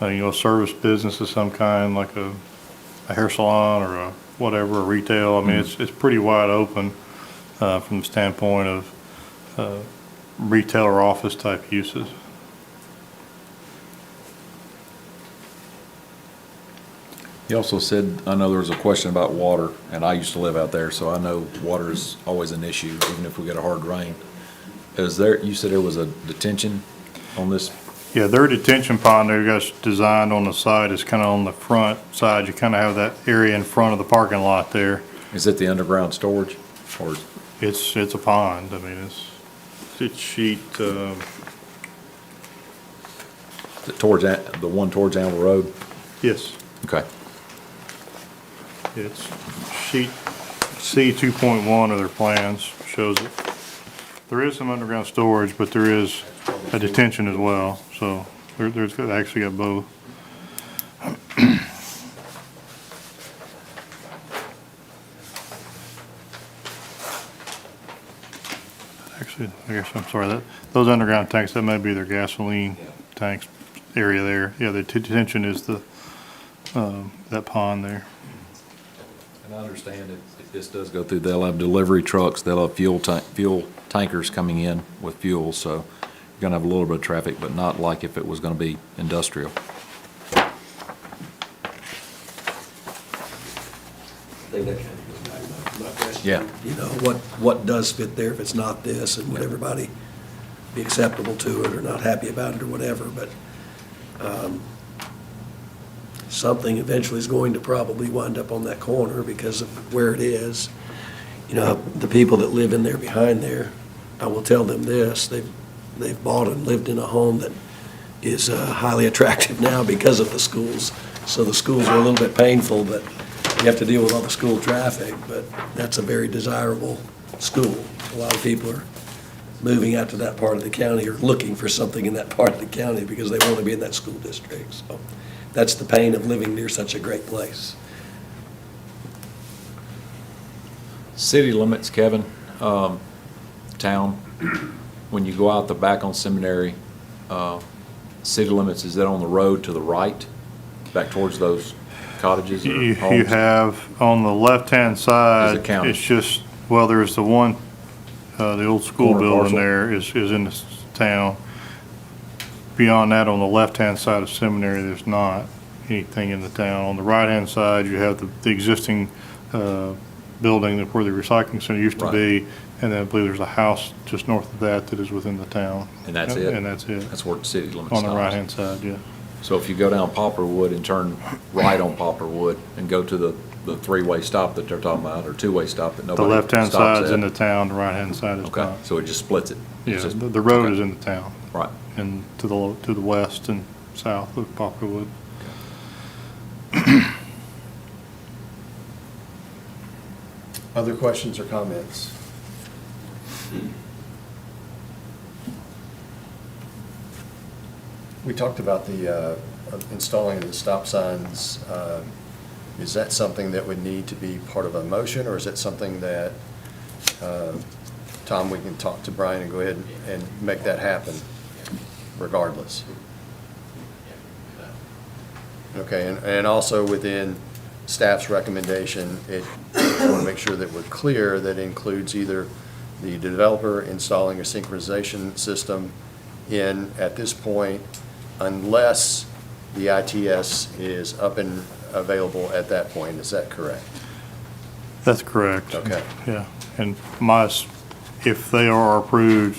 a service business of some kind, like a hair salon or a whatever, a retail. I mean, it's pretty wide open from the standpoint of retail or office type uses. he also said, I know there was a question about water, and I used to live out there, so I know water is always an issue, even if we get a hard rain. You said there was a detention on this? Yeah, their detention pond there that's designed on the side is kind of on the front side. You kind of have that area in front of the parking lot there. Is it the underground storage, or? It's a pond. I mean, it's sheet, Towards, the one towards Amble Road? yes, Okay. it's sheet C 2.1 of their plans shows it. There is some underground storage, but there is a detention as well, so there's actually got both. Actually, I guess, I'm sorry, those underground tanks, that may be their gasoline tanks area there. Yeah, the detention is that pond there. And I understand if this does go through, they'll have delivery trucks, they'll have fuel tankers coming in with fuel, so you're gonna have a little bit of traffic, but not like if it was gonna be industrial. I think that kind of goes back to my question. Yeah. What does fit there if it's not this, and would everybody be acceptable to it or not happy about it or whatever, but something eventually is going to probably wind up on that corner because of where it is. The people that live in there behind there, I will tell them this, they've bought and lived in a home that is highly attractive now because of the schools. So the schools are a little bit painful, but you have to deal with all the school traffic, but that's a very desirable school. A lot of people are moving out to that part of the county or looking for something in that part of the county because they want to be in that school district. So that's the pain of living near such a great place. City limits, Kevin, town, when you go out the back on Seminary, city limits, is that on the road to the right, back towards those cottages or You homes? have, on the left-hand side, Is it county? it's just, well, there's the one, the old school Corner building parcel? there is in the town. Beyond that, on the left-hand side of Seminary, there's not anything in the town. On the right-hand side, you have the existing building where the recycling center used to Right. be, and then I believe there's a house just north of that that is within the town. And that's it? And that's it, That's where the city limits on the stops. right-hand side, yeah. So if you go down Poplarwood and turn right on Poplarwood and go to the three-way stop that they're talking about, or two-way stop that The nobody left-hand stops side's at. in the town, the right-hand side is Okay, not. so it just splits it. Yeah, It's just- the road okay. is in the town. Right. And to the west and south of Poplarwood. Other questions or comments? We talked about the installing the stop signs. Is that something that would need to be part of a motion, or is that something that, Tom, we can talk to Brian and go ahead and make that happen regardless? Okay, and also within staff's recommendation, I want to make sure that we're clear that includes either the developer installing a synchronization system in at this point unless the ITS is up and available at that point. Is that correct? That's correct. Okay. Yeah, and if they are approved,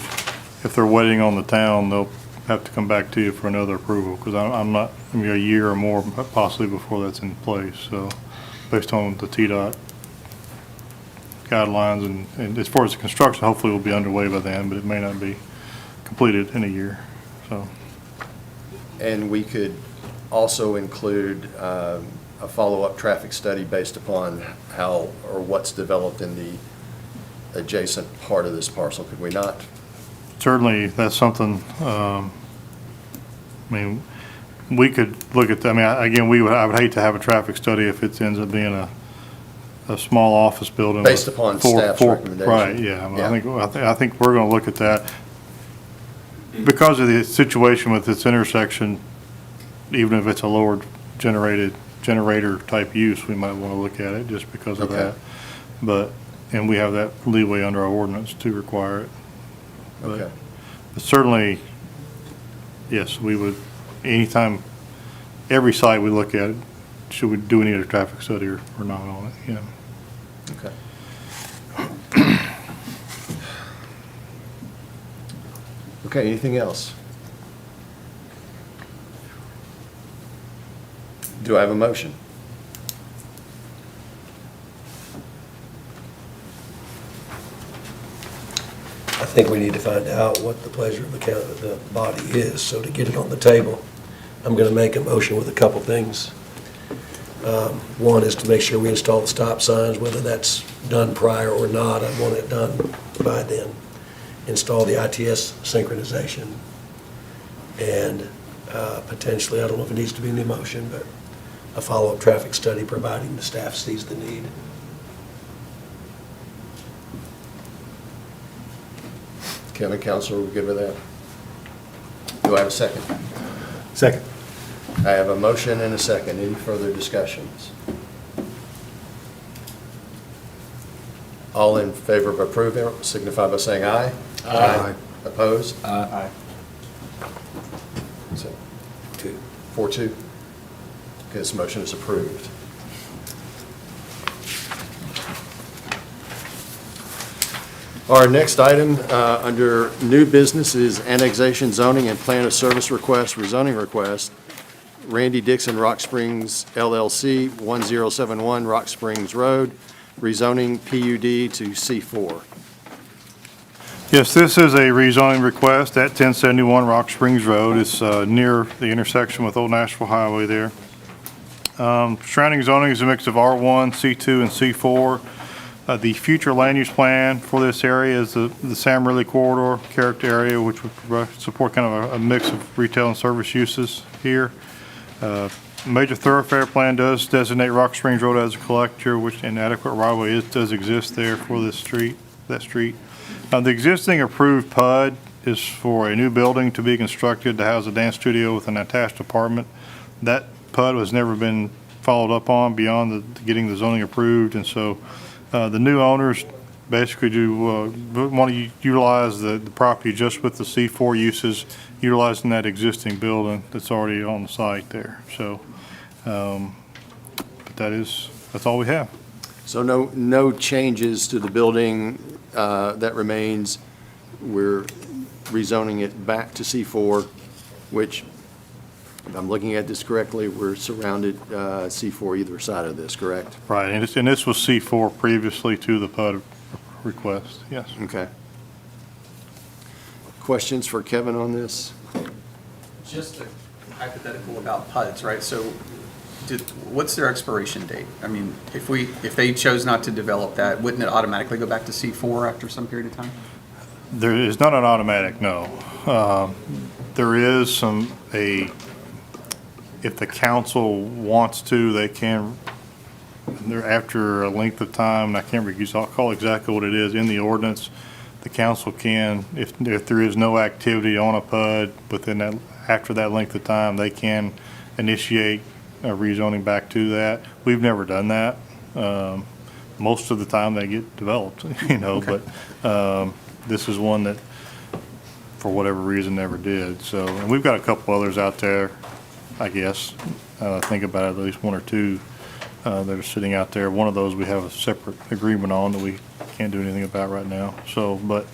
if they're waiting on the town, they'll have to come back to you for another approval, because I'm not, a year or more possibly before that's in place, so, based on the TDOT guidelines, and as far as the construction, hopefully will be underway by then, but it may not be completed in a year, so. And we could also include a follow-up traffic study based upon how or what's developed in the adjacent part of this parcel, could we not? Certainly, that's something, we could look at, again, I would hate to have a traffic study if it ends up being a small office building. Based with upon four- staff's four- recommendation. Right, yeah. I think we're gonna look at that. Because of the situation with this intersection, even if it's a lower generator type use, we might wanna look at it just because of Okay. that. And we have that leeway under our ordinance to require it. But- Okay. But certainly, yes, we would, anytime, every site we look at, do we need a traffic study or not on it, Okay. Okay, anything else? Do I have a motion? I think we need to find out what the pleasure of the body is, so to get it on the table, I'm going to make a motion with a couple things. One is to make sure we install the stop signs, whether that's done prior or not, I want it done by then. Install the ITS synchronization, and potentially, I don't know if it needs to be in the motion, but a follow-up traffic study, providing the staff sees the need. Kevin, Counselor, we good with that? Do I have a second? Second. I have a motion and a second. Any further discussions? All in favor of approval signify by saying aye. Aye. Opposed? Aye. So, 4-2. Okay, this motion is approved. Our next item under new business is annexation zoning and plan of service request, rezoning request. Randy Dixon, Rock Springs LLC, 1071 Rock Springs Road, rezoning PUD to C4. Yes, this is a rezoning request at 1071 Rock Springs Road. It's near the intersection with Old Nashville Highway there. Surrounding zoning is a mix of R1, C2, and C4. The future land use plan for this area is the Sam Ridley Corridor character area, which would support kind of a mix of retail and service uses here. Major thoroughfare plan does designate Rock Springs Road as a collector, which an adequate right-of-way does exist there for this street, that street. The existing approved PUD is for a new building to be constructed to house a dance studio with an attached apartment. That PUD has never been followed up on beyond getting the zoning approved, and so the new owners basically want to utilize the property just with the C4 uses, utilizing that existing building that's already on the site there. So, but that's all we have. So no changes to the building that remains. We're rezoning it back to C4, which, if I'm looking at this correctly, we're surrounded C4 either side of this, correct? Right, and this was C4 previously to the PUD request, yes. Okay. Questions for Kevin on this? Just a hypothetical about PUDs, right? So what's their expiration date? I mean, if they chose not to develop that, wouldn't it automatically go back to C4 after some period of time? There is not an automatic, no. There is if the council wants to, they can, after a length of time, and I can't recall exactly what it is in the ordinance, the council can, if there is no activity on a PUD after that length of time, they can initiate a rezoning back to that. We've never done that. Most of the time they get developed, Okay. but this is one that for whatever reason, never did. So, and we've got a couple others out there, I guess. Think about it, at least one or two that are sitting out there. One of those we have a separate agreement on that we can't do anything about right now. So, but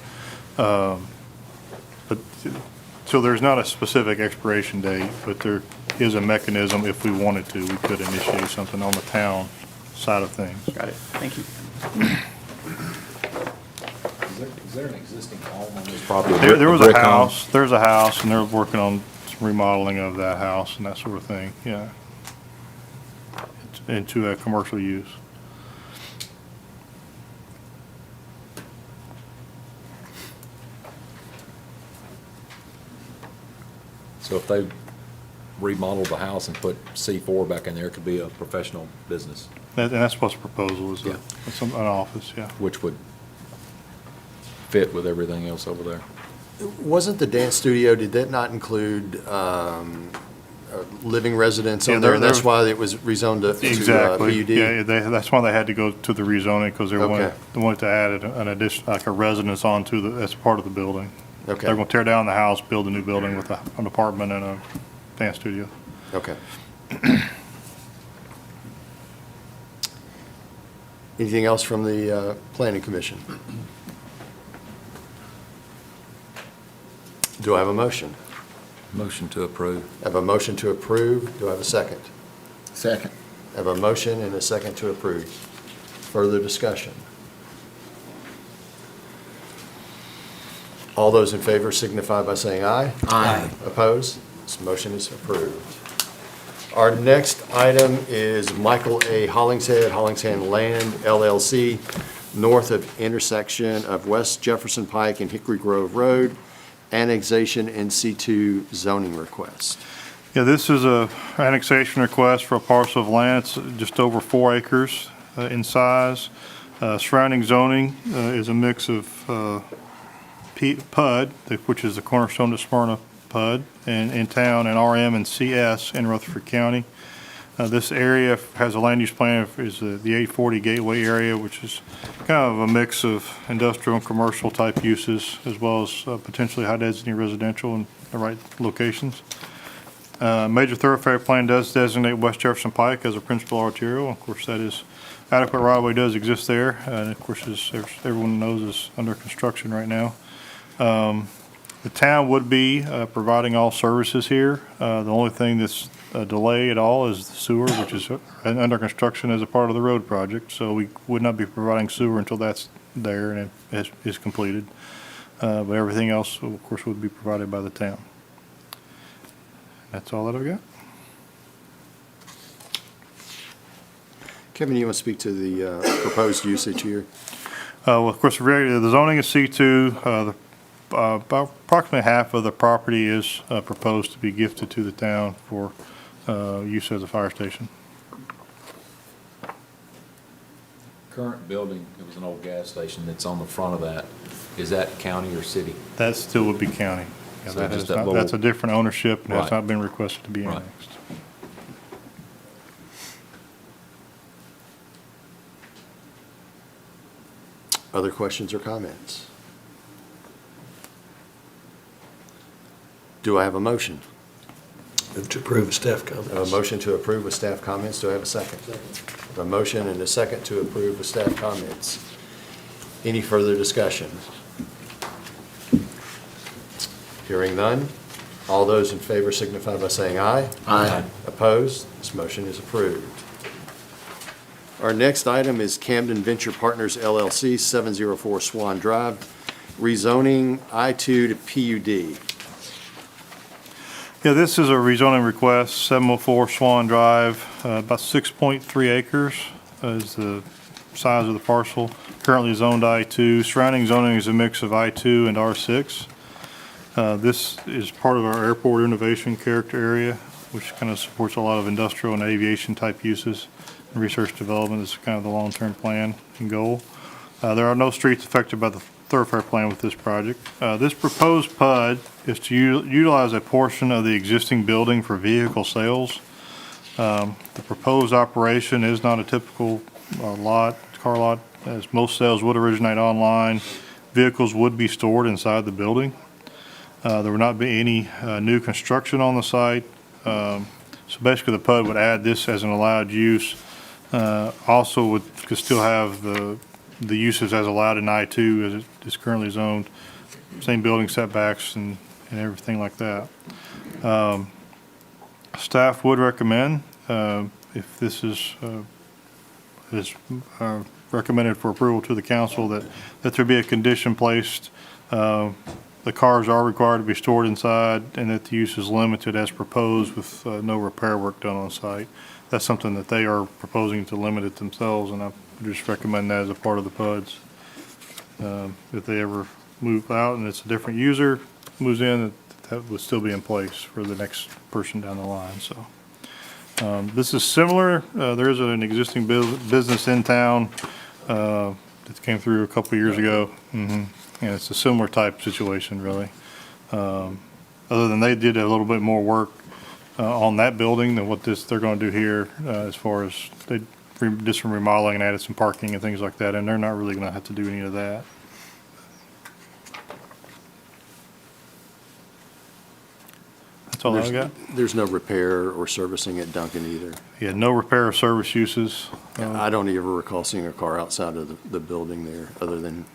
so there's not a specific expiration date, but there is a mechanism if we wanted to. We could initiate something on the town side of things. Got it. Thank you. Is there an existing home on this property? There was a brick home? house, there's a house, and they're working on some remodeling of that house and that sort of thing, yeah. Into a commercial use. So if they remodeled the house and put C4 back in there, it could be a professional business, And that's what's the proposal, is Yeah. an office, yeah. which would fit with everything else over there. Wasn't the dance studio, did that not include living residents Yeah, on there? there And that's was- why it was rezoned to Exactly, PUD? yeah, that's why they had to go to the rezoning, because Okay. they wanted to add an addition, like a residence onto as part of the building. Okay. They're gonna tear down the house, build a new building with an apartment and a dance studio. Okay. Anything else from the planning commission? Do I have a motion? Motion to approve. I have a motion to approve. Do I have a second? Second. I have a motion and a second to approve. Further discussion? All those in favor signify by saying aye. Aye. Opposed? This motion is approved. Our next item is Michael A. Hollingshead, Hollingshead Land LLC, north of intersection of West Jefferson Pike and Hickory Grove Road, annexation and C2 zoning request. Yeah, this is a annexation request for a parcel of land. It's just over 4 acres in size. Surrounding zoning is a mix of PUD, which is the cornerstone of Smyrna PUD in town, and RM and CS in Rutherford County. This area has a land use plan, is the 840 Gateway area, which is kind of a mix of industrial and commercial type uses, as well as potentially high density residential in the right locations. Major thoroughfare plan does designate West Jefferson Pike as a principal arterial. Of course, that is adequate right-of-way does exist there, and of course, as everyone knows, is under construction right now. The town would be providing all services here. The only thing that's a delay at all is the sewer, which is under construction as a part of the road project. So we would not be providing sewer until that's there and it is completed. But everything else, of course, would be provided by the town. That's all that I've got. Kevin, you want to speak to the proposed usage here? Well, of course, the zoning is C2. About approximately half of the property is proposed to be gifted to the town for use as a fire station. Current building, it was an old gas station that's on the front of that. Is that county or city? That still would be county. Yeah, So that just is that not- little- That's a different ownership and has Right. not been requested to be Right. annexed. Other questions or comments? Do I have a motion? Move to approve staff I have a comments. motion to approve with staff comments. Do I have a second? A motion and a second to approve with staff comments. Any further discussion? Hearing none. All those in favor signify by saying aye. Aye. Opposed? This motion is approved. Our next item is Camden Venture Partners LLC, 704 Swan Drive, rezoning I-2 to PUD. Yeah, this is a rezoning request, 704 Swan Drive, about 6.3 acres is the size of the parcel. Currently zoned I-2. Surrounding zoning is a mix of I-2 and R6. This is part of our airport innovation character area, which kind of supports a lot of industrial and aviation type uses. Research development is kind of the long-term plan and goal. There are no streets affected by the thoroughfare plan with this project. This proposed PUD is to utilize a portion of the existing building for vehicle sales. The proposed operation is not a typical car lot, as most sales would originate online. Vehicles would be stored inside the building. There will not be any new construction on the site. So basically, the PUD would add this as an allowed use. Also could still have the uses as allowed in I-2 as it is currently zoned. Same building setbacks and everything like that. Staff would recommend, if this is recommended for approval to the council, that there be a condition placed. The cars are required to be stored inside and that the use is limited as proposed with no repair work done on site. That's something that they are proposing to limit it themselves, and I just recommend that as a part of the PUDs. If they ever move out and it's a different user moves in, that would still be in place for the next person down the line, so. This is similar. There is an existing business in town that came through a couple years ago. And it's a similar type situation, really. Other than they did a little bit more work on that building than what they're going to do here, as far as they did some remodeling and added some parking and things like that, and they're not really going to have to do any of that. That's all I got. There's no repair or servicing at Duncan either. Yeah, no repair or service uses. I don't ever recall seeing a car outside of the building there, other than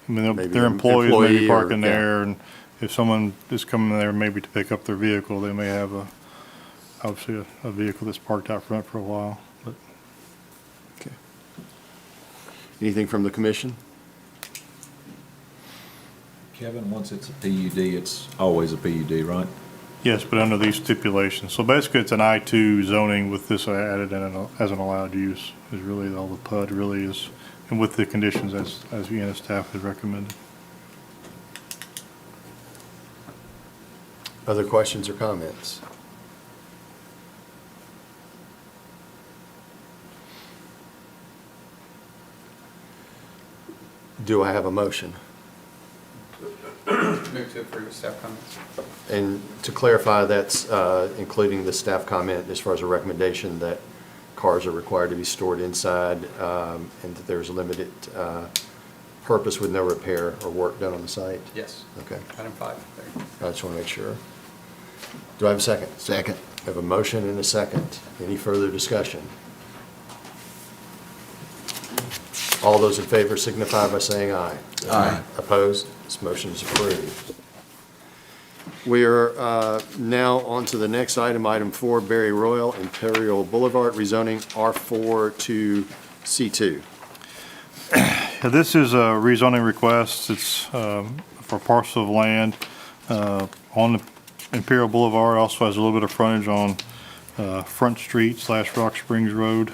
I mean, maybe their an employees may employee be or- parking yeah. there, and if someone is coming there maybe to pick up their vehicle, they may have obviously a vehicle that's parked out front for a while. But Anything from the commission? Kevin, once it's a PUD, it's always a PUD, right? yes, but under these stipulations. So basically, it's an I-2 zoning with this added in as an allowed use is really all the PUD really is, and with the conditions as Vienna staff has recommended. Other questions or comments? Do I have a motion? Move to approve staff comments. And to clarify, that's including the staff comment as far as a recommendation that cars are required to be stored inside, and that there's limited purpose with no repair or work done on the site? Yes. Okay. Item 5. I just want to make sure. Do I have a second? Second. I have a motion and a second. Any further discussion? All those in favor signify by saying aye. Aye. Opposed? This motion is approved. We are now on to the next item, item 4, Berry Royal, Imperial Boulevard, rezoning R4 to C2. Yeah, this is a rezoning request. It's for a parcel of land on the Imperial Boulevard. Also has a little bit of frontage on Front Street / Rock Springs Road.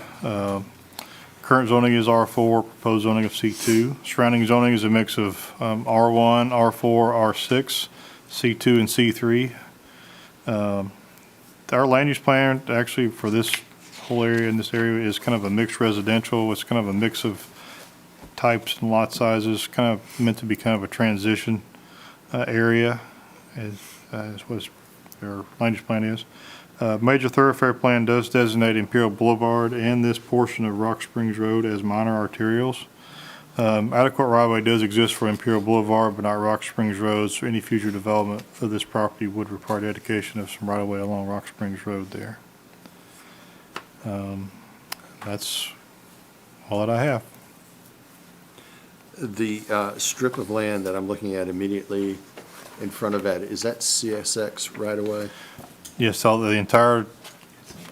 Current zoning is R4, proposed zoning of C2. Surrounding zoning is a mix of R1, R4, R6, C2, and C3. Our land use plan, actually, for this whole area, in this area, is kind of a mixed residential. It's kind of a mix of types and lot sizes, kind of meant to be kind of a transition area, as what our land use plan is. Major thoroughfare plan does designate Imperial Boulevard and this portion of Rock Springs Road as minor arterials. Adequate right-of-way does exist for Imperial Boulevard, but not Rock Springs Road, so any future development of this property would require dedication of some right-of-way along Rock Springs Road there. That's all that I have. The strip of land that I'm looking at immediately in front of that, is that CSX right away? Yes, the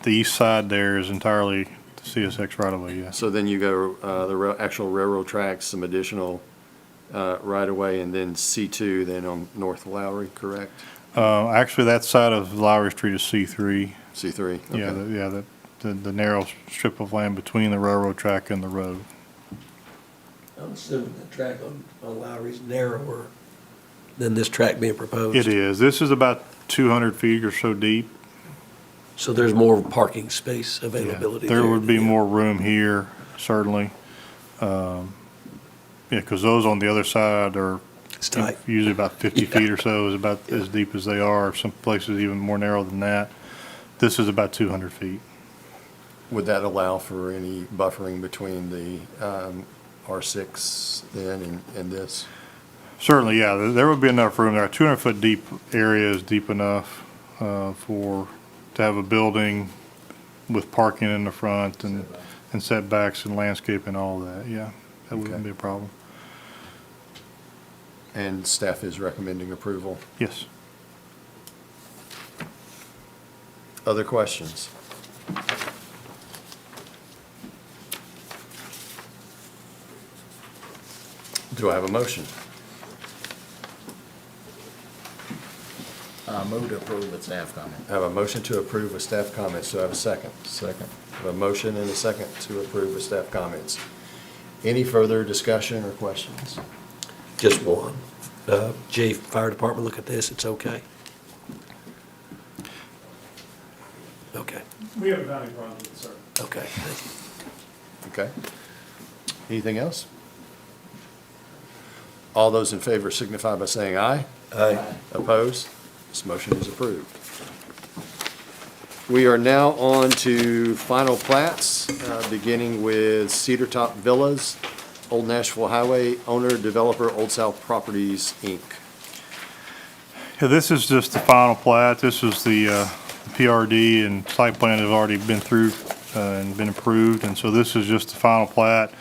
east side there is entirely CSX right-of-way, yes. So then you go the actual railroad tracks, some additional right away, and then C2 then on North Lowry, correct? Actually, that side of Lowry Street is C3. C3, okay. Yeah, the narrow strip of land between the railroad track and the road. I'm assuming the track on Lowry's narrower than this track being proposed. It is. This is about 200 feet or so deep. So there's more parking space Yeah, availability there there. would be more room here, certainly. Yeah, because those on the other side are It's tight. usually about 50 feet or so, is about as deep as they are. Some places even more narrow than that. This is about 200 feet. Would that allow for any buffering between the R6 then and this? Certainly, yeah, there would be enough room there. A 200-foot deep area is deep enough to have a building with parking in the front and setbacks and landscape and all that, yeah. That wouldn't be a problem. And staff is recommending approval. Yes. Other questions? Do I have a motion? Move to approve with staff comment. I have a motion to approve with staff comments. Do I have a second? Second. I have a motion and a second to approve with staff comments. Any further discussion or questions? Just one. Chief, fire department, look at this, it's okay? Okay, We haven't found any problems with it, sir. okay, thank you. Okay. Anything else? All those in favor signify by saying aye. Aye. Opposed? This motion is approved. We are now on to final plats, beginning with Cedar Top Villas, Old Nashville Highway, owner, developer, Old South Properties, Inc. Yeah, this is just the final plat. This is the PRD and site plan has already been through and been approved. And so this is just the final plat,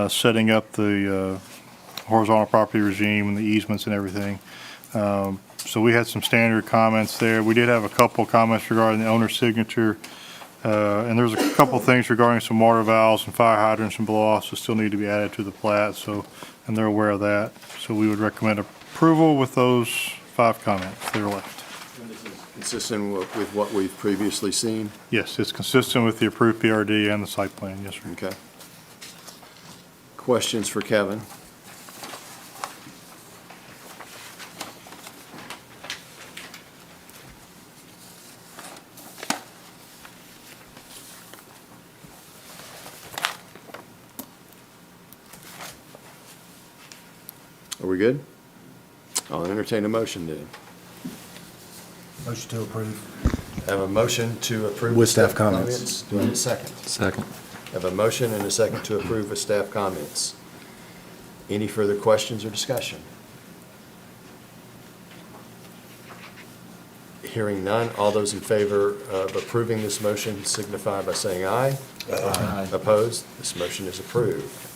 setting up the horizontal property regime and the easements and everything. So we had some standard comments there. We did have a couple comments regarding the owner's signature. And there's a couple things regarding some water valves and fire hydrants and blow-offs that still need to be added to the plat. So, and they're aware of that. So we would recommend approval with those 5 comments that are left. And this is consistent with what we've previously seen? Yes, it's consistent with the approved PRD and the site plan, yes, sir. Okay. Questions for Kevin? Are we good? I'll entertain a motion then. Motion to approve. I have a motion to approve. With staff comments. Do I have a second? Second. I have a motion and a second to approve with staff comments. Any further questions or discussion? Hearing none, all those in favor of approving this motion signify by saying aye. Aye. Opposed? This motion is approved.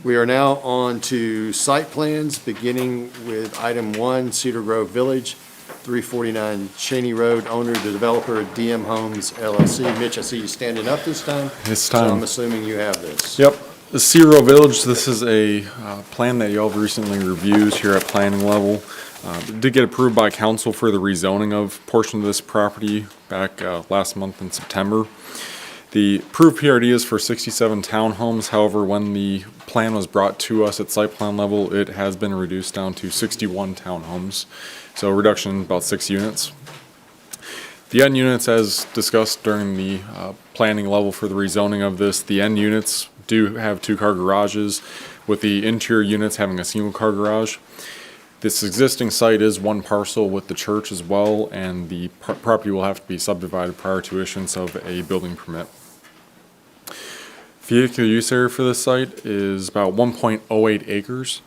We are now on to site plans, beginning with item 1, Cedar Grove Village, 349 Cheney Road, owner, the developer, DM Homes LLC. Mitch, I see you standing up this time. It's time. So I'm assuming you have this. Yep. The Cedar Grove Village, this is a plan that y'all have recently reviewed here at planning level. It did get approved by council for the rezoning of portion of this property back last month in September. The approved PRD is for 67 townhomes. However, when the plan was brought to us at site plan level, it has been reduced down to 61 townhomes. So a reduction about 6 units. The end units, as discussed during the planning level for the rezoning of this, the end units do have 2-car garages, with the interior units having a single-car garage. This existing site is one parcel with the church as well, and the property will have to be subdivided prior to issuance of a building permit. Vehicular use area for this site is about 1.08 acres,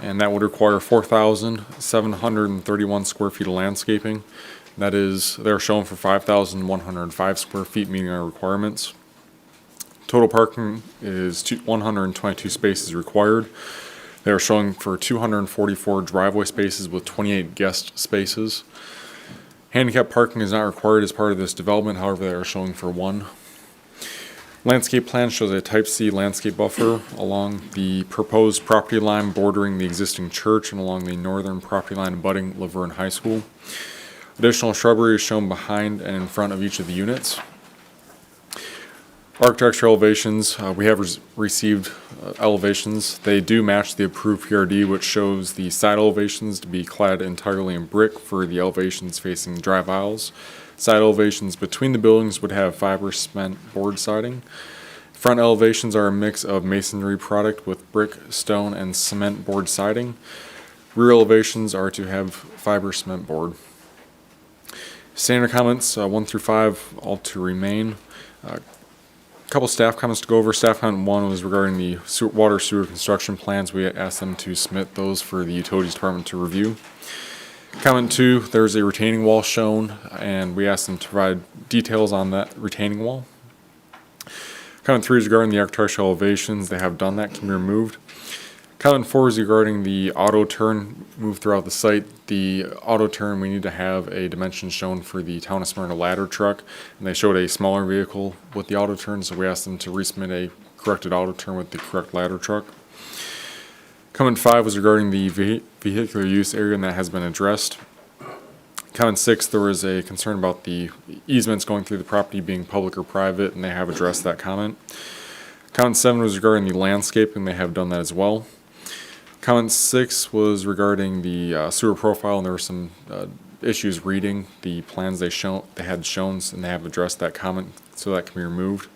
and that would require 4,731 square feet of landscaping. That is, they're shown for 5,105 square feet, meeting our requirements. Total parking is 122 spaces required. They are showing for 244 driveway spaces with 28 guest spaces. Handicap parking is not required as part of this development, however, they are showing for 1. Landscape plan shows a type C landscape buffer along the proposed property line bordering the existing church and along the northern property line abutting Laverne High School. Additional shrubbery is shown behind and in front of each of the units. Architectural elevations, we have received elevations. They do match the approved PRD, which shows the side elevations to be clad entirely in brick for the elevations facing drive aisles. Side elevations between the buildings would have fiber cement board siding. Front elevations are a mix of masonry product with brick, stone, and cement board siding. Rear elevations are to have fiber cement board. Standard comments 1 through 5, all to remain. couple staff comments to go over. Staff comment 1 was regarding the water sewer construction plans. We asked them to submit those for the utilities department to review. Comment 2, there's a retaining wall shown, and we asked them to provide details on that retaining wall. Comment 3 is regarding the architectural elevations. They have done that, can be removed. Comment 4 is regarding the auto turn moved throughout the site. The auto turn, we need to have a dimension shown for the Town of Smyrna ladder truck, and they showed a smaller vehicle with the auto turn, so we asked them to resubmit a corrected auto turn with the correct ladder truck. Comment 5 was regarding the vehicular use area, and that has been addressed. Comment 6, there was a concern about the easements going through the property being public or private, and they have addressed that comment. Comment 7 was regarding the landscape, and they have done that as well. Comment 6 was regarding the sewer profile, and there were some issues reading the plans they had shown, and they have addressed that comment, so that can be removed.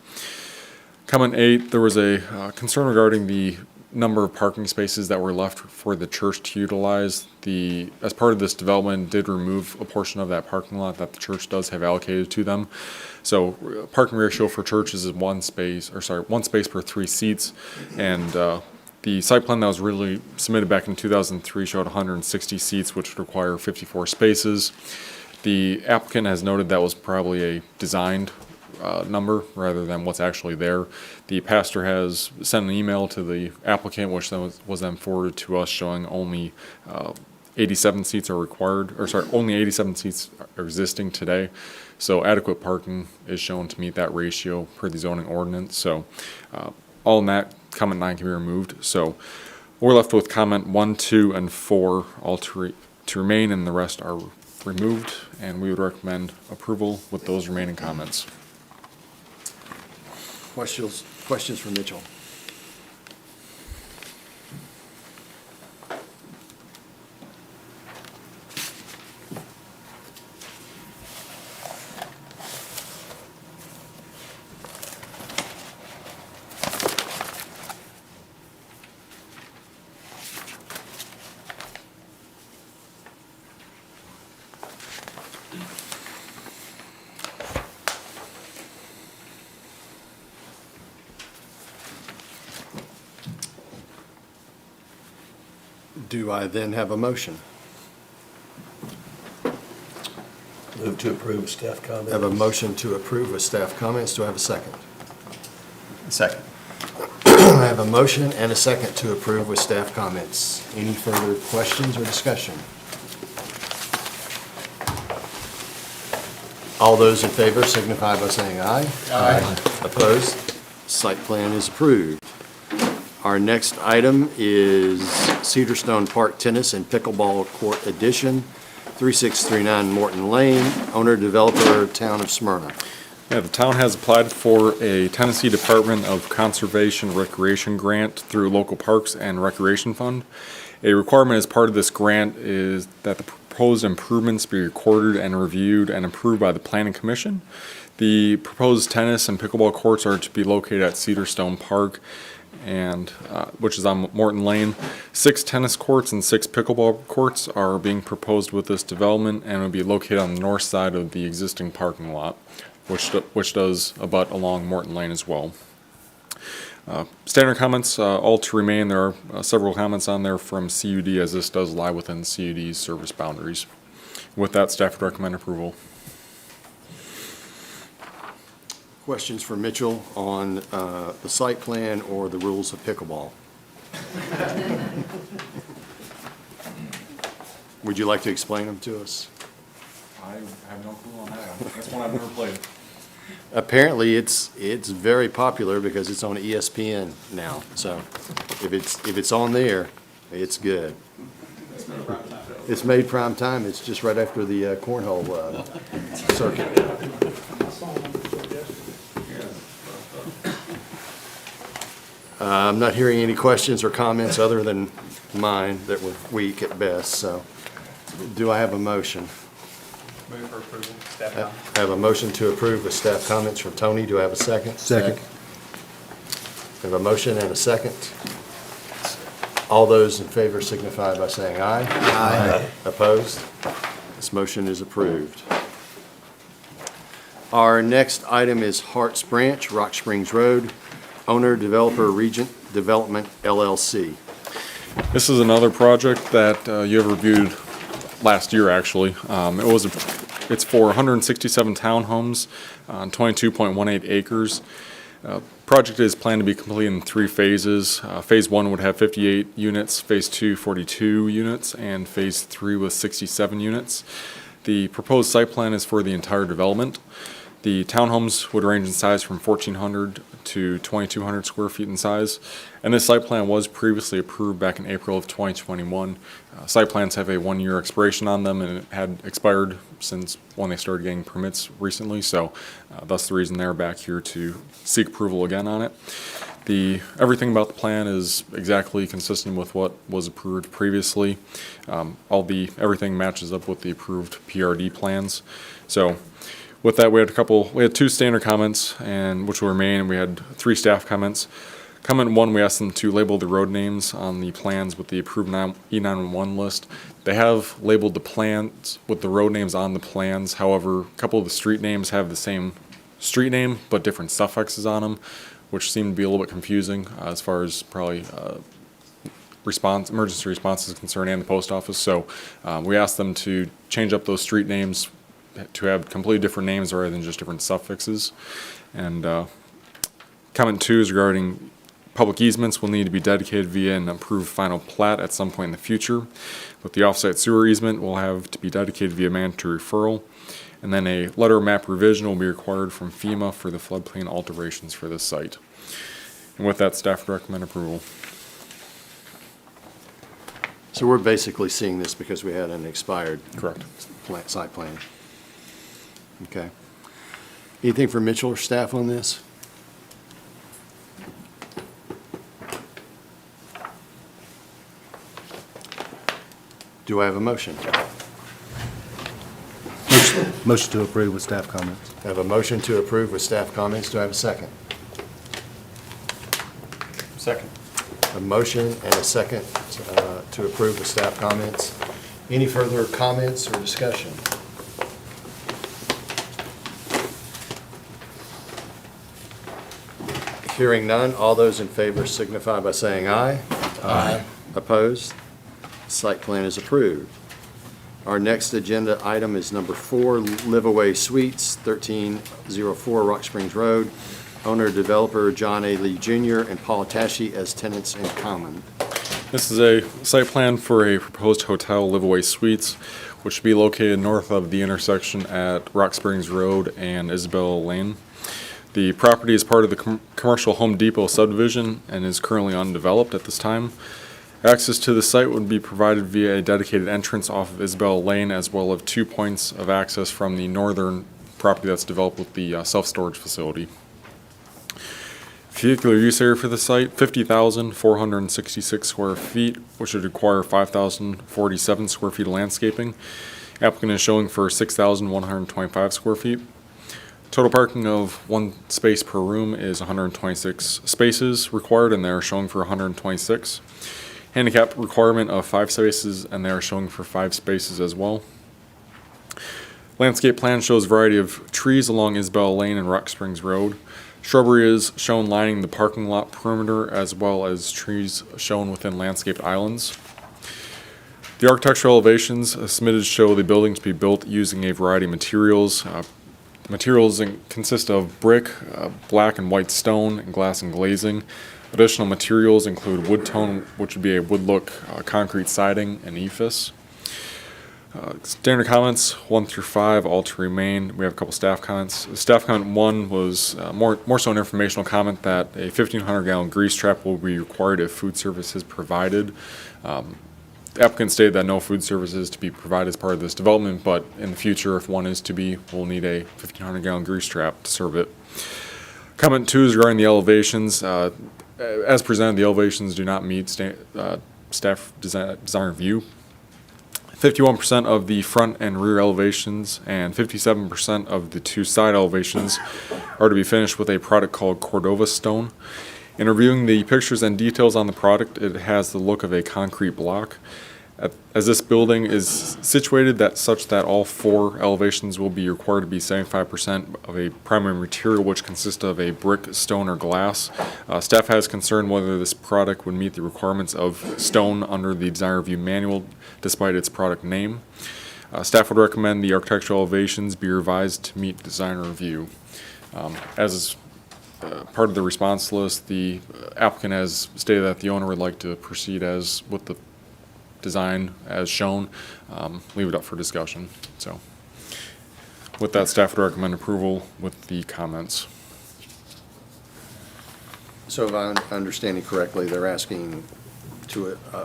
Comment 8, there was a concern regarding the number of parking spaces that were left for the church to utilize. As part of this development, did remove a portion of that parking lot that the church does have allocated to them. So parking ratio for churches is 1 space per 3 seats, and the site plan that was really submitted back in 2003 showed 160 seats, which would require 54 spaces. The applicant has noted that was probably a designed number rather than what's actually there. The pastor has sent an email to the applicant, which then was then forwarded to us, showing only 87 seats are required, only 87 seats are existing today. So adequate parking is shown to meet that ratio per the zoning ordinance. So all in that, comment 9 can be removed. So we're left with comment 1, 2, and 4 all to remain, and the rest are removed, and we would recommend approval with those remaining comments. Questions for Mitchell? Do I then have a motion? Move to approve staff I comments. have a motion to approve with staff comments. Do I have a second? Second. I have a motion and a second to approve with staff comments. Any further questions or discussion? All those in favor signify by saying aye. Aye. Opposed? Site plan is approved. Our next item is Cedarstone Park Tennis and Pickleball Court Addition, 3639 Morton Lane, owner developer, Town of Smyrna. Yeah, the town has applied for a Tennessee Department of Conservation Recreation grant through Local Parks and Recreation Fund. A requirement as part of this grant is that the proposed improvements be recorded and reviewed and approved by the Planning Commission. The proposed tennis and pickleball courts are to be located at Cedarstone Park, and which is on Morton Lane. 6 tennis courts and 6 pickleball courts are being proposed with this development, and will be located on the north side of the existing parking lot, which does abut along Morton Lane as well. Standard comments, all to remain. There are several comments on there from CUD, as this does lie within CUD's service boundaries. With that, staff would recommend approval. Questions for Mitchell on the site plan or the rules of pickleball? Would you like to explain them to us? I have no clue on that. That's one I've never played. Apparently, it's very popular because it's on ESPN now. So if it's on there, it's good. It's made prime time. It's just right after the cornhole circuit. I'm not hearing any questions or comments other than mine that were weak at best. So do I have a motion? Move for approval. Staff I comment. have a motion to approve with staff comments from Tony. Do I have a second? Second. I have a motion and a second. All those in favor signify by saying aye. Aye. Opposed? This motion is approved. Our next item is Harts Branch, Rock Springs Road, owner, developer, Regent Development LLC. This is another project that you have reviewed last year, actually. It's for 167 townhomes on 22.18 acres. Project is planned to be completed in 3 phases. Phase 1 would have 58 units, Phase 2 42 units, and Phase 3 with 67 units. The proposed site plan is for the entire development. The townhomes would range in size from 1,400 to 2,200 square feet in size, and this site plan was previously approved back in April of 2021. Site plans have a 1-year expiration on them, and it had expired since when they started getting permits recently, so that's the reason they're back here to seek approval again on it. Everything about the plan is exactly consistent with what was approved previously. Everything matches up with the approved PRD plans. So with that, we had 2 standard comments, and which will remain, and we had 3 staff comments. Comment 1, we asked them to label the road names on the plans with the approved E911 list. They have labeled the plans with the road names on the plans. However, a couple of the street names have the same street name, but different suffixes on them, which seemed to be a little bit confusing as far as probably emergency response is concerned, and the post office. So we asked them to change up those street names to have completely different names rather than just different suffixes. And comment 2 is regarding public easements will need to be dedicated via an approved final plat at some point in the future. With the offsite sewer easement will have to be dedicated via mandatory referral. And then a letter of map revision will be required from FEMA for the floodplain alterations for this site. And with that, staff would recommend approval. So we're basically seeing this because we had an expired. Correct. Site plan. Okay. Anything for Mitchell or staff on this? Do I have a motion? Motion to approve with staff comments. I have a motion to approve with staff comments. Do I have a second? Second. A motion and a second to approve with staff comments. Any further comments or discussion? Hearing none, all those in favor signify by saying aye. Aye. Opposed? Site plan is approved. Our next agenda item is number 4, Liveaway Suites, 1304 Rock Springs Road. Owner, developer John A. Lee Jr. and Paul Tashi as tenants in common. This is a site plan for a proposed hotel, Liveaway Suites, which should be located north of the intersection at Rock Springs Road and Isabella Lane. The property is part of the commercial Home Depot subdivision and is currently undeveloped at this time. Access to the site would be provided via a dedicated entrance off of Isabella Lane, as well as 2 points of access from the northern property that's developed with the self-storage facility. Vehicular use area for the site, 50,466 square feet, which would require 5,047 square feet of landscaping. Applicant is showing for 6,125 square feet. Total parking of 1 space per room is 126 spaces required, and they're showing for 126. Handicap requirement of 5 spaces, and they are showing for 5 spaces as well. Landscape plan shows a variety of trees along Isabella Lane and Rock Springs Road. Shrubbery is shown lining the parking lot perimeter, as well as trees shown within landscaped islands. The architectural elevations submitted show the building to be built using a variety of materials. Materials consist of brick, black and white stone, and glass and glazing. Additional materials include wood tone, which would be a wood look, concrete siding, and ephes. Standard comments 1 through 5, all to remain. We have a couple staff comments. Staff comment 1 was more so an informational comment that a 1,500-gallon grease trap will be required if food service is provided. The applicant stated that no food service is to be provided as part of this development, but in the future, if one is to be, we'll need a 1,500-gallon grease trap to serve it. Comment 2 is regarding the elevations. As presented, the elevations do not meet staff design review. 51% of the front and rear elevations and 57% of the 2 side elevations are to be finished with a product called Cordova stone. In reviewing the pictures and details on the product, it has the look of a concrete block. As this building is situated such that all 4 elevations will be required to be 75% of a primary material, which consists of a brick, stone, or glass. Staff has concern whether this product would meet the requirements of stone under the design review manual, despite its product name. Staff would recommend the architectural elevations be revised to meet design review. As is part of the response list, the applicant has stated that the owner would like to proceed as with the design as shown. Leave it up for discussion. So with that, staff would recommend approval with the comments. So if I'm understanding correctly, they're asking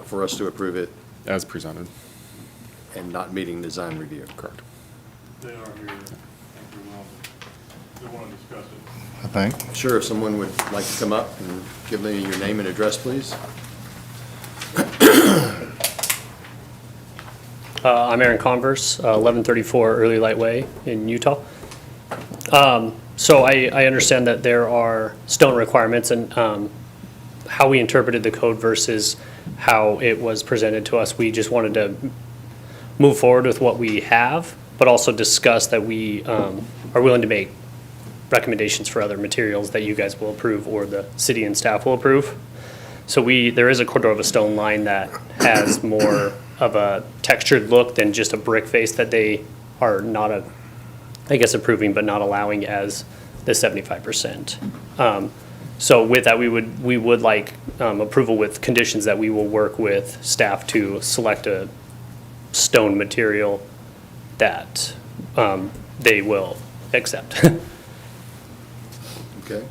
for us to approve it As presented. and not meeting design review. Correct. They are here. They want to discuss it. I think. Sure, if someone would like to come up and give me your name and address, please. I'm Aaron Converse, 1134 Early Light Way in Utah. So I understand that there are stone requirements and how we interpreted the code versus how it was presented to us. We just wanted to move forward with what we have, but also discuss that we are willing to make recommendations for other materials that you guys will approve or the city and staff will approve. So there is a Cordova stone line that has more of a textured look than just a brick face that they are not approving but not allowing as the 75%. So with that, we would like approval with conditions that we will work with staff to select a stone material that they will accept. Okay.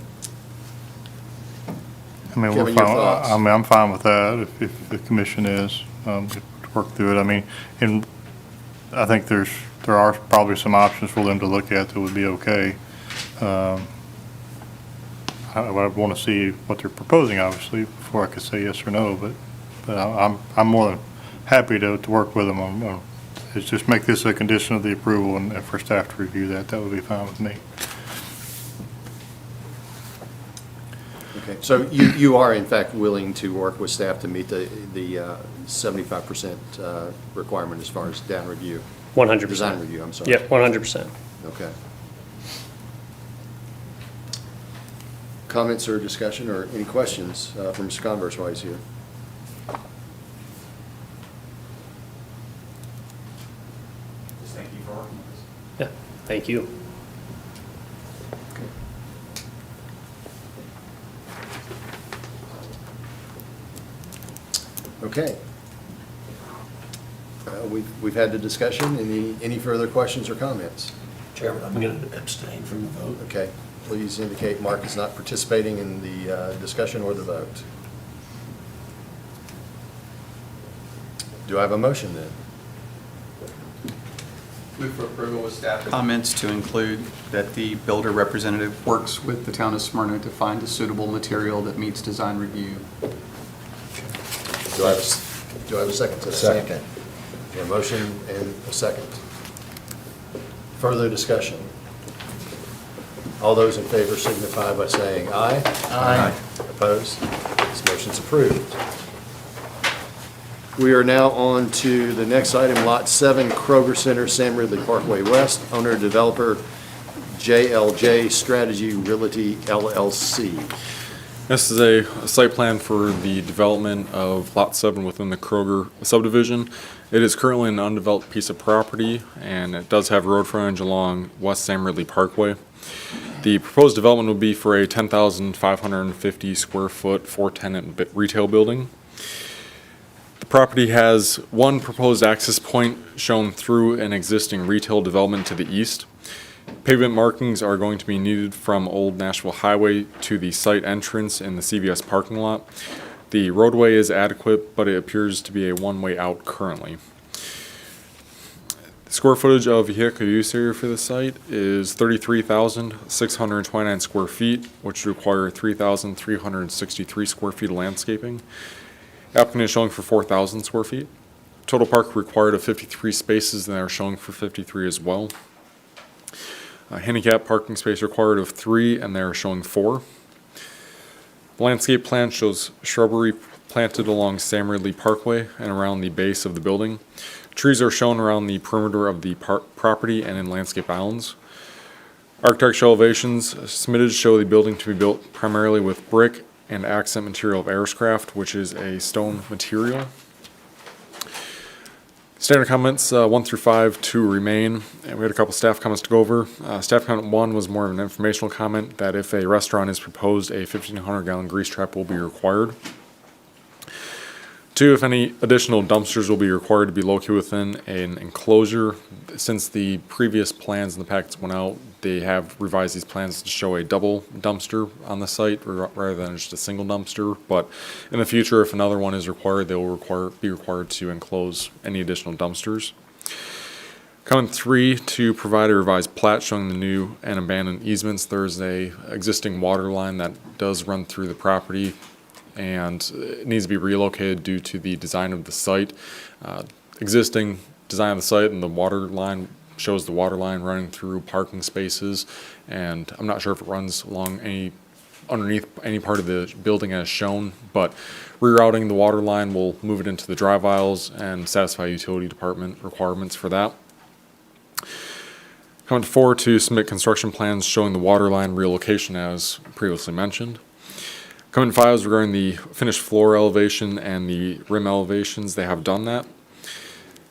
I mean, Kevin, your thoughts? I'm fine with that if the commission is, to work through it. I mean, and I think there are probably some options for them to look at that would be okay. I would want to see what they're proposing, obviously, before I could say yes or no, but I'm more than happy to work with them on, is just make this a condition of the approval and for staff to review that would be fine with me. Okay, so you are in fact willing to work with staff to meet the 75% requirement as far as down review? 100%. Design review, I'm sorry. Yep, 100%. Okay. Comments or discussion or any questions from Mr. Converse while he's here? Just thank you for working with us. Yeah, thank you. Okay. We've had the discussion. Any further questions or comments? Chairman, I'm going to abstain from the vote. Okay. Please indicate Mark is not participating in the discussion or the vote. Do I have a motion then? Move for approval with staff comments to include that the builder representative works with the town of Smyrna to find a suitable material that meets design review. Do I have a second to that? Second. A motion and a second. Further discussion? All those in favor signify by saying aye. Aye. Opposed? This motion's approved. We are now on to the next item, Lot 7, Kroger Center, Sam Ridley Parkway West. Owner developer JLJ Strategy Realty LLC. This is a site plan for the development of Lot 7 within the Kroger subdivision. It is currently an undeveloped piece of property, and it does have road frontage along West Sam Ridley Parkway. The proposed development will be for a 10,550 square foot, 4-tenant retail building. The property has one proposed access point shown through an existing retail development to the east. Pavement markings are going to be needed from Old Nashville Highway to the site entrance in the CVS parking lot. The roadway is adequate, but it appears to be a one-way out currently. The square footage of vehicular use area for the site is 33,629 square feet, which require 3,363 square feet of landscaping. Applicant is showing for 4,000 square feet. Total park required of 53 spaces, and they are showing for 53 as well. Handicap parking space required of 3, and they are showing 4. The landscape plan shows shrubbery planted along Sam Ridley Parkway and around the base of the building. Trees are shown around the perimeter of the property and in landscape islands. Architectural elevations submitted show the building to be built primarily with brick and accent material of Ariscraft, which is a stone material. Standard comments 1 through 5 to remain, and we had a couple staff comments to go over. Staff comment 1 was more of an informational comment that if a restaurant is proposed, a 1,500-gallon grease trap will be required. 2, if any additional dumpsters will be required to be located within an enclosure. Since the previous plans and the packets went out, they have revised these plans to show a double dumpster on the site rather than just a single dumpster. But in the future, if another one is required, they will be required to enclose any additional dumpsters. Comment 3, to provide a revised plat showing the new and abandoned easements. There's a existing water line that does run through the property, and it needs to be relocated due to the design of the site. Existing design of the site and the water line shows the water line running through parking spaces, and I'm not sure if it runs along underneath any part of the building as shown, but rerouting the water line will move it into the drive aisles and satisfy utility department requirements for that. Comment 4, to submit construction plans showing the water line relocation as previously mentioned. Comment 5 is regarding the finished floor elevation and the rim elevations. They have done that.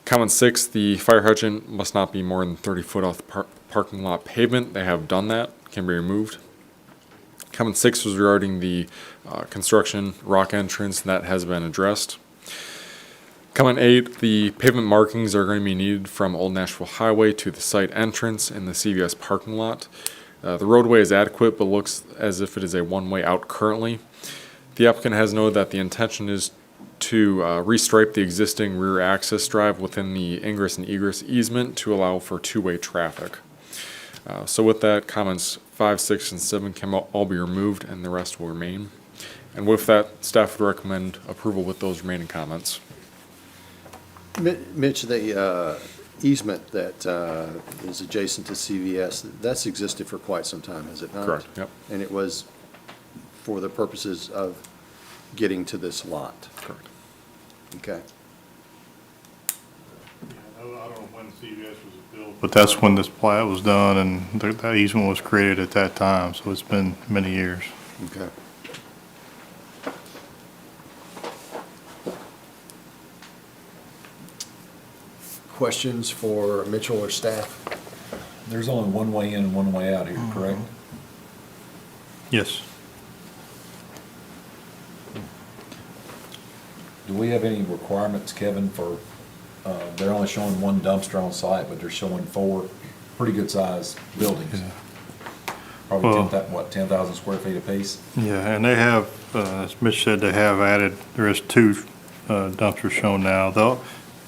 Comment 6, the fire hydrant must not be more than 30 foot off the parking lot pavement. They have done that, can be removed. Comment 6 was regarding the construction rock entrance, and that has been addressed. Comment 8, the pavement markings are going to be needed from Old Nashville Highway to the site entrance in the CVS parking lot. The roadway is adequate, but looks as if it is a one-way out currently. The applicant has noted that the intention is to restripe the existing rear access drive within the ingress and egress easement to allow for two-way traffic. So with that, comments 5, 6, and 7 can all be removed, and the rest will remain. And with that, staff would recommend approval with those remaining comments. Mitch, the easement that is adjacent to CVS, that's existed for quite some time, has it not? Correct, yep. And it was for the purposes of getting to this lot? Correct. Okay. I don't know when CVS was built, but that's when this plat was done, and that easement was created at that time, so it's been many years. Okay. Questions for Mitchell or staff? There's only one way in and one way out here, correct? Yes. Do we have any requirements, Kevin, for, they're only showing one dumpster on site, but they're showing 4 pretty good sized buildings? Probably Well- 10,000 square feet apiece? Yeah, and they have, as Mitch said, they have added, there is 2 dumpsters shown now, though,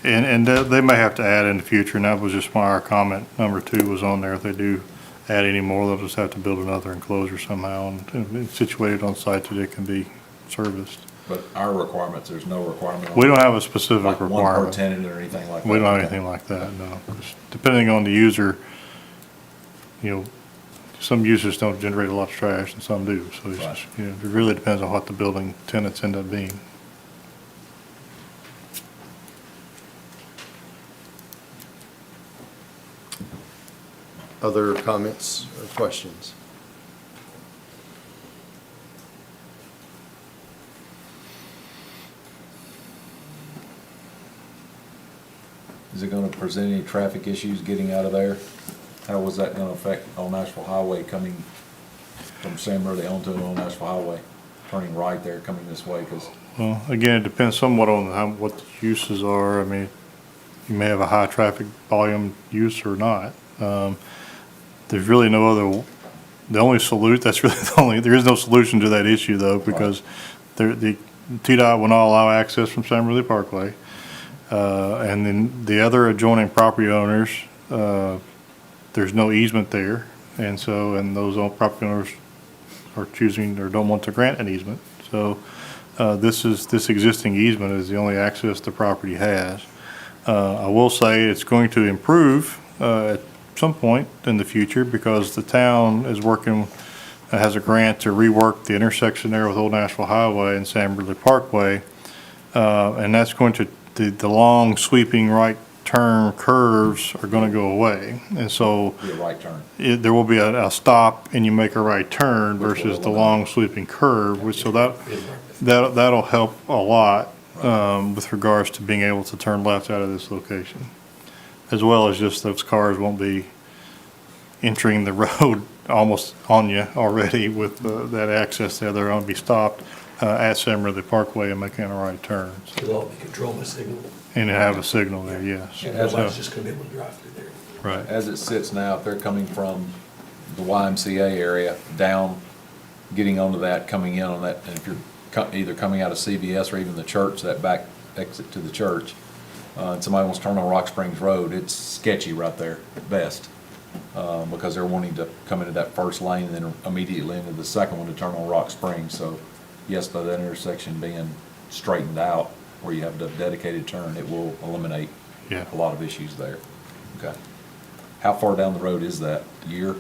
and they may have to add in the future, and that was just my comment. Number 2 was on there. If they do add any more, they'll just have to build another enclosure somehow and situate it on site that it can be serviced. But our requirements, there's no requirement on We don't have a specific like one per requirement. tenant or anything like that? We don't have Okay. anything like that, no. 'Cause depending on the user, you know, some users don't generate a lot of trash and some do. So it's just, you know, it really depends on what the building tenants end up being. Other comments or questions? Is it gonna present any traffic issues getting out of there? How was that gonna affect Old Nashville Highway coming from Sam Ridley onto Old Nashville Highway? Turning right there, coming this way, because Well, again, it depends somewhat on what the uses are. I mean, you may have a high traffic volume use or not. There's really no other, the only that's really the only, there is no solution to that issue though, because the TDOT will not allow access from Sam Ridley Parkway. And then the other adjoining property owners, there's no easement there. And so, and those property owners are choosing or don't want to grant an easement. So, this existing easement is the only access the property has. I will say it's going to improve, at some point in the future because the town is working, has a grant to rework the intersection there with Old Nashville Highway and Sam Ridley Parkway and that's going to, the long sweeping right turn curves are going to go away. And so Be a right turn. there will be a stop and you make a right turn versus the long sweeping curve, which, so that'll help a lot with regards to being able to turn left out of this location. As well as just those cars won't be entering the road almost on you already with that access there. They're going to be stopped at Sam Ridley Parkway and making a right turn. It'll all be controlled by signal. And have a signal there, yes. And everybody's just gonna be able to drive through there. Right. As it sits now, if they're coming from the YMCA area down, getting onto that, coming in on that, and if you're either coming out of CVS or even the church, that back exit to the church, and somebody wants to turn on Rock Springs Road, it's sketchy right there at best, because they're wanting to come into that first lane and then immediately into the second one to turn on Rock Springs. So yes, by that intersection being straightened out, where you have the dedicated turn, it will eliminate Yeah. a lot of issues there. Okay. How far down the road is that? Year?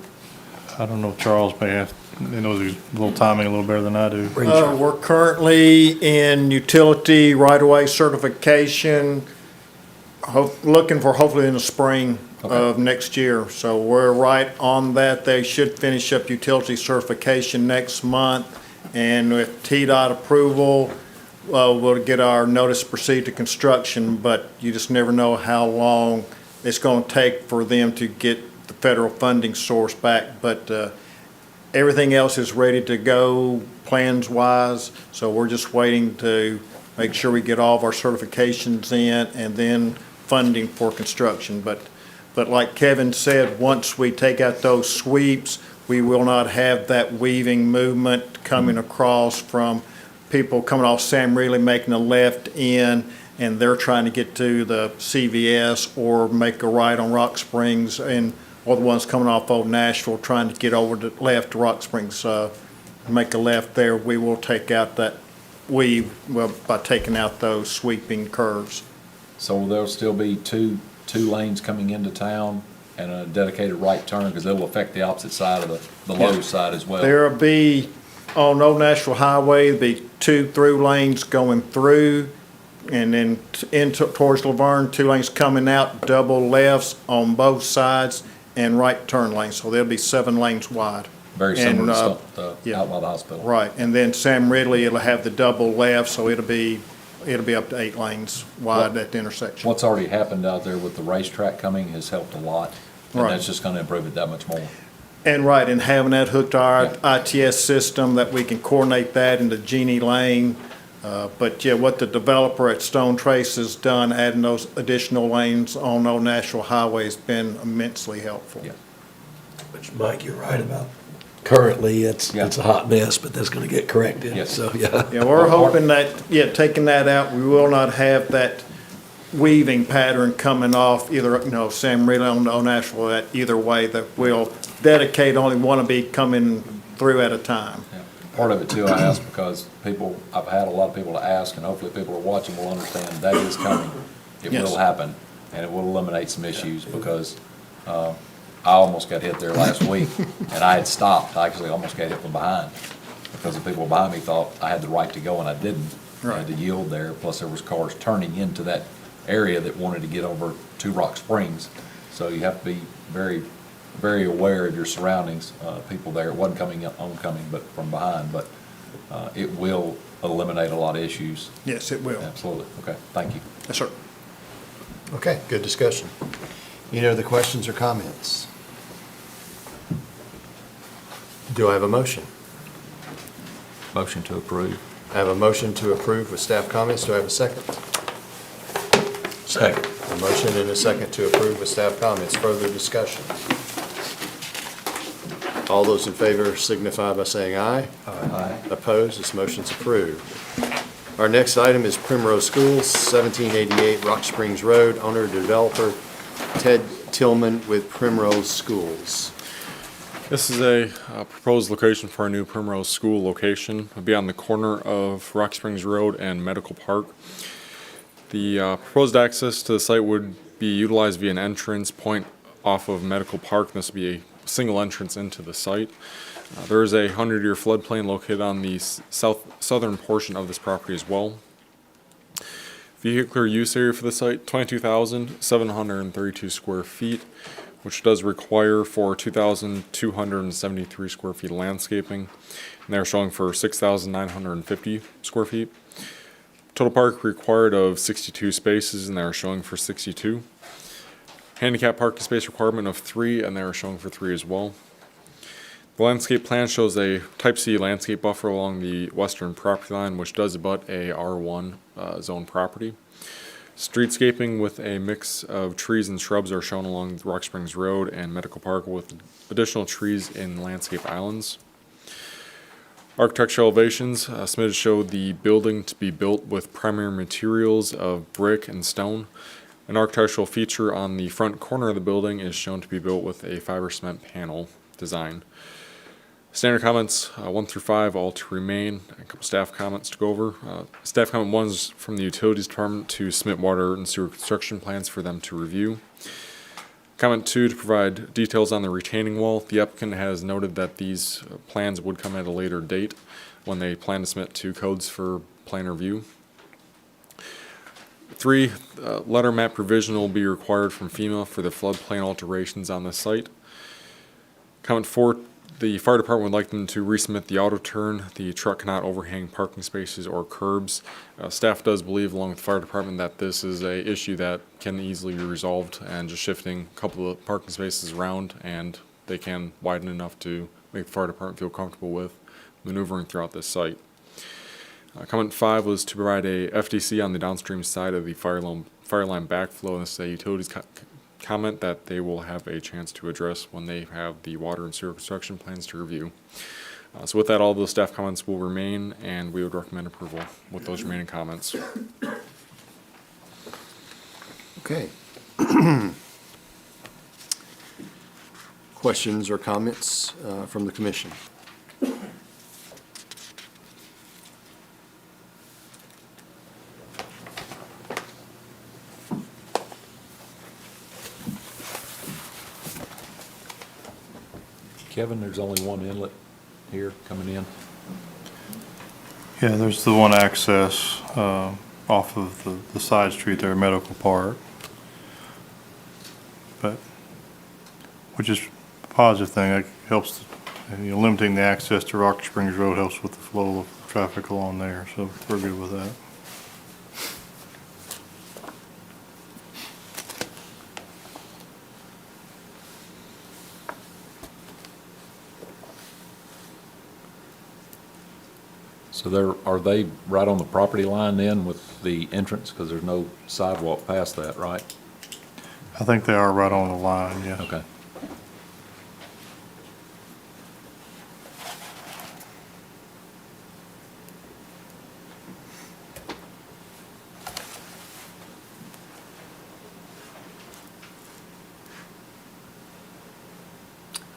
I don't know, Charles may have, he knows his little timing a little better than I do. We're currently in utility right-of-way certification, looking for hopefully in the spring of next year. So we're right on that. They should finish up utility certification next month. And with TDOT approval, we'll get our notice to proceed to construction, but you just never know how long it's going to take for them to get the federal funding source back. But everything else is ready to go plans-wise, so we're just waiting to make sure we get all of our certifications in and then funding for construction. But like Kevin said, once we take out those sweeps, we will not have that weaving movement coming across from people coming off Sam Ridley making a left in, and they're trying to get to the CVS or make a right on Rock Springs, or the ones coming off Old Nashville trying to get over to left to Rock Springs, make a left there. We will take out that weave, by taking out those sweeping curves. So there'll still be two lanes coming into town and a dedicated right turn, because it will affect the opposite side of the Lowe's side as well. There'll be, on Old Nashville Highway, there'll be 2 through lanes going through, and then towards Laverne, 2 lanes coming out, double lefts on both sides, and right turn lanes. So there'll be 7 lanes wide. Very similar to And, stuff yeah. out by the hospital. Right, and then Sam Ridley, it'll have the double left, so it'll be up to 8 lanes wide at the intersection. What's already happened out there with the racetrack coming has helped a lot, and Right. that's just gonna improve it that much more. And right, and having that hooked to our ITS system, that we can coordinate that into Genie Lane. But yeah, what the developer at Stone Trace has done, adding those additional lanes on Old Nashville Highway, has been immensely helpful. Yeah. Which, Mike, you're right about. Currently, it's a hot mess, but that's gonna get corrected. Yes. So, yeah. Yeah, we're hoping that, taking that out, we will not have that weaving pattern coming off either, Sam Ridley on Old Nashville, that either way, that we'll dedicate only one to be coming through at a time. Yeah. Part of it too, I ask because I've had a lot of people to ask, and hopefully people are watching will understand that is coming. It Yes. will happen, and it will eliminate some issues, because I almost got hit there last week, and I had stopped. I actually almost got hit from behind, because the people behind me thought I had the right to go, and I didn't. I had to yield there, plus there was cars turning into that area that wanted to get over to Rock Springs. So you have to be very, very aware of your surroundings, people there. It wasn't coming oncoming, but from behind, but it will eliminate a lot of issues. Yes, it will. Absolutely. Okay, thank you. Yes, sir. Okay, good discussion. Any other questions or comments? Do I have a motion? Motion to approve. I have a motion to approve with staff comments. Do I have a second? Second. A motion and a second to approve with staff comments. Further discussion? All those in favor signify by saying aye. Aye. Opposed? This motion's approved. Our next item is Primrose Schools, 1788 Rock Springs Road, owner developer Ted Tillman with Primrose Schools. This is a proposed location for a new Primrose School location. It'll be on the corner of Rock Springs Road and Medical Park. The proposed access to the site would be utilized via an entrance point off of Medical Park. This would be a single entrance into the site. There is a 100-year floodplain located on the southern portion of this property as well. Vehicular use area for the site, 22,732 square feet, which does require for 2,273 square feet of landscaping. And they're showing for 6,950 square feet. Total park required of 62 spaces, and they're showing for 62. Handicap parking space requirement of 3, and they're showing for 3 as well. The landscape plan shows a type C landscape buffer along the western property line, which does abut a R1 zone property. Streetscaping with a mix of trees and shrubs are shown along Rock Springs Road and Medical Park, with additional trees in landscape islands. Architectural elevations submitted show the building to be built with primary materials of brick and stone. An architectural feature on the front corner of the building is shown to be built with a fiber cement panel design. Standard comments 1 through 5 all to remain. A couple staff comments to go over. Staff comment 1 is from the Utilities Department to submit water and sewer construction plans for them to review. Comment 2 to provide details on the retaining wall. The applicant has noted that these plans would come at a later date when they plan to submit to codes for plan review. 3, letter map provision will be required from FEMA for the floodplain alterations on the site. Comment 4, the fire department would like them to resubmit the auto turn. The truck cannot overhang parking spaces or curbs. Staff does believe, along with the fire department, that this is a issue that can easily be resolved, and just shifting a couple of parking spaces around, and they can widen enough to make the fire department feel comfortable with maneuvering throughout this site. Comment 5 was to provide a FDC on the downstream side of the fire line backflow. This is a utilities comment that they will have a chance to address when they have the water and sewer construction plans to review. So with that, all those staff comments will remain, and we would recommend approval with those remaining comments. Okay. Questions or comments from the commission? Kevin, there's only one inlet here coming in. Yeah, there's the one access off of the side street there, Medical Park. But, which is a positive thing. It helps, limiting the access to Rock Springs Road helps with the flow of traffic along there, so we're good with that. So are they right on the property line then with the entrance? Because there's no sidewalk past that, right? I think they are right on the line, yeah. Okay.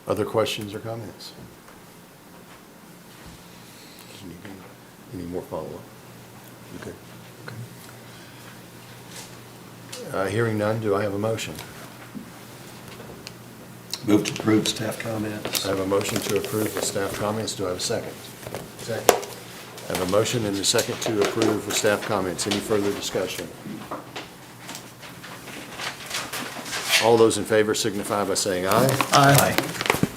Other questions or comments? Any more follow-up? Okay. Hearing none, do I have a motion? Move to approve staff comments. I have a motion to approve the staff comments. Do I have a second? Second. I have a motion and a second to approve the staff comments. Any further discussion? All those in favor signify by saying aye. Aye.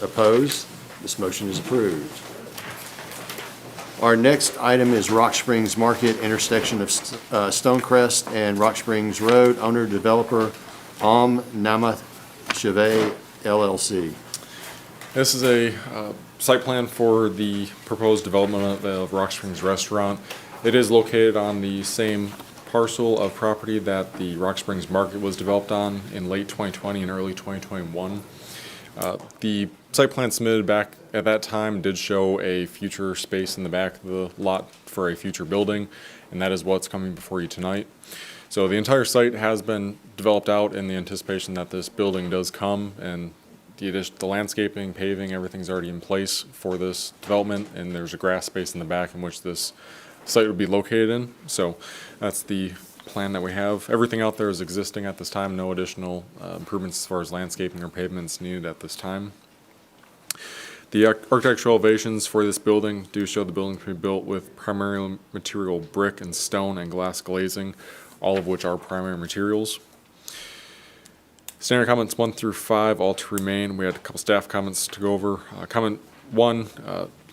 Opposed? This motion is approved. Our next item is Rock Springs Market, intersection of Stonecrest and Rock Springs Road, owner developer Namath Chevet LLC. This is a site plan for the proposed development of Rock Springs Restaurant. It is located on the same parcel of property that the Rock Springs Market was developed on in late 2020 and early 2021. The site plan submitted back at that time did show a future space in the back of the lot for a future building, and that is what's coming before you tonight. So the entire site has been developed out in the anticipation that this building does come, and the landscaping, paving, everything's already in place for this development, and there's a grass space in the back in which this site would be located in. So that's the plan that we have. Everything out there is existing at this time. No additional improvements as far as landscaping or pavements needed at this time. The architectural elevations for this building do show the building to be built with primary material brick and stone and glass glazing. all of which are primary materials. Standard comments 1 through 5, all to remain. We had a couple staff comments to go over. Comment 1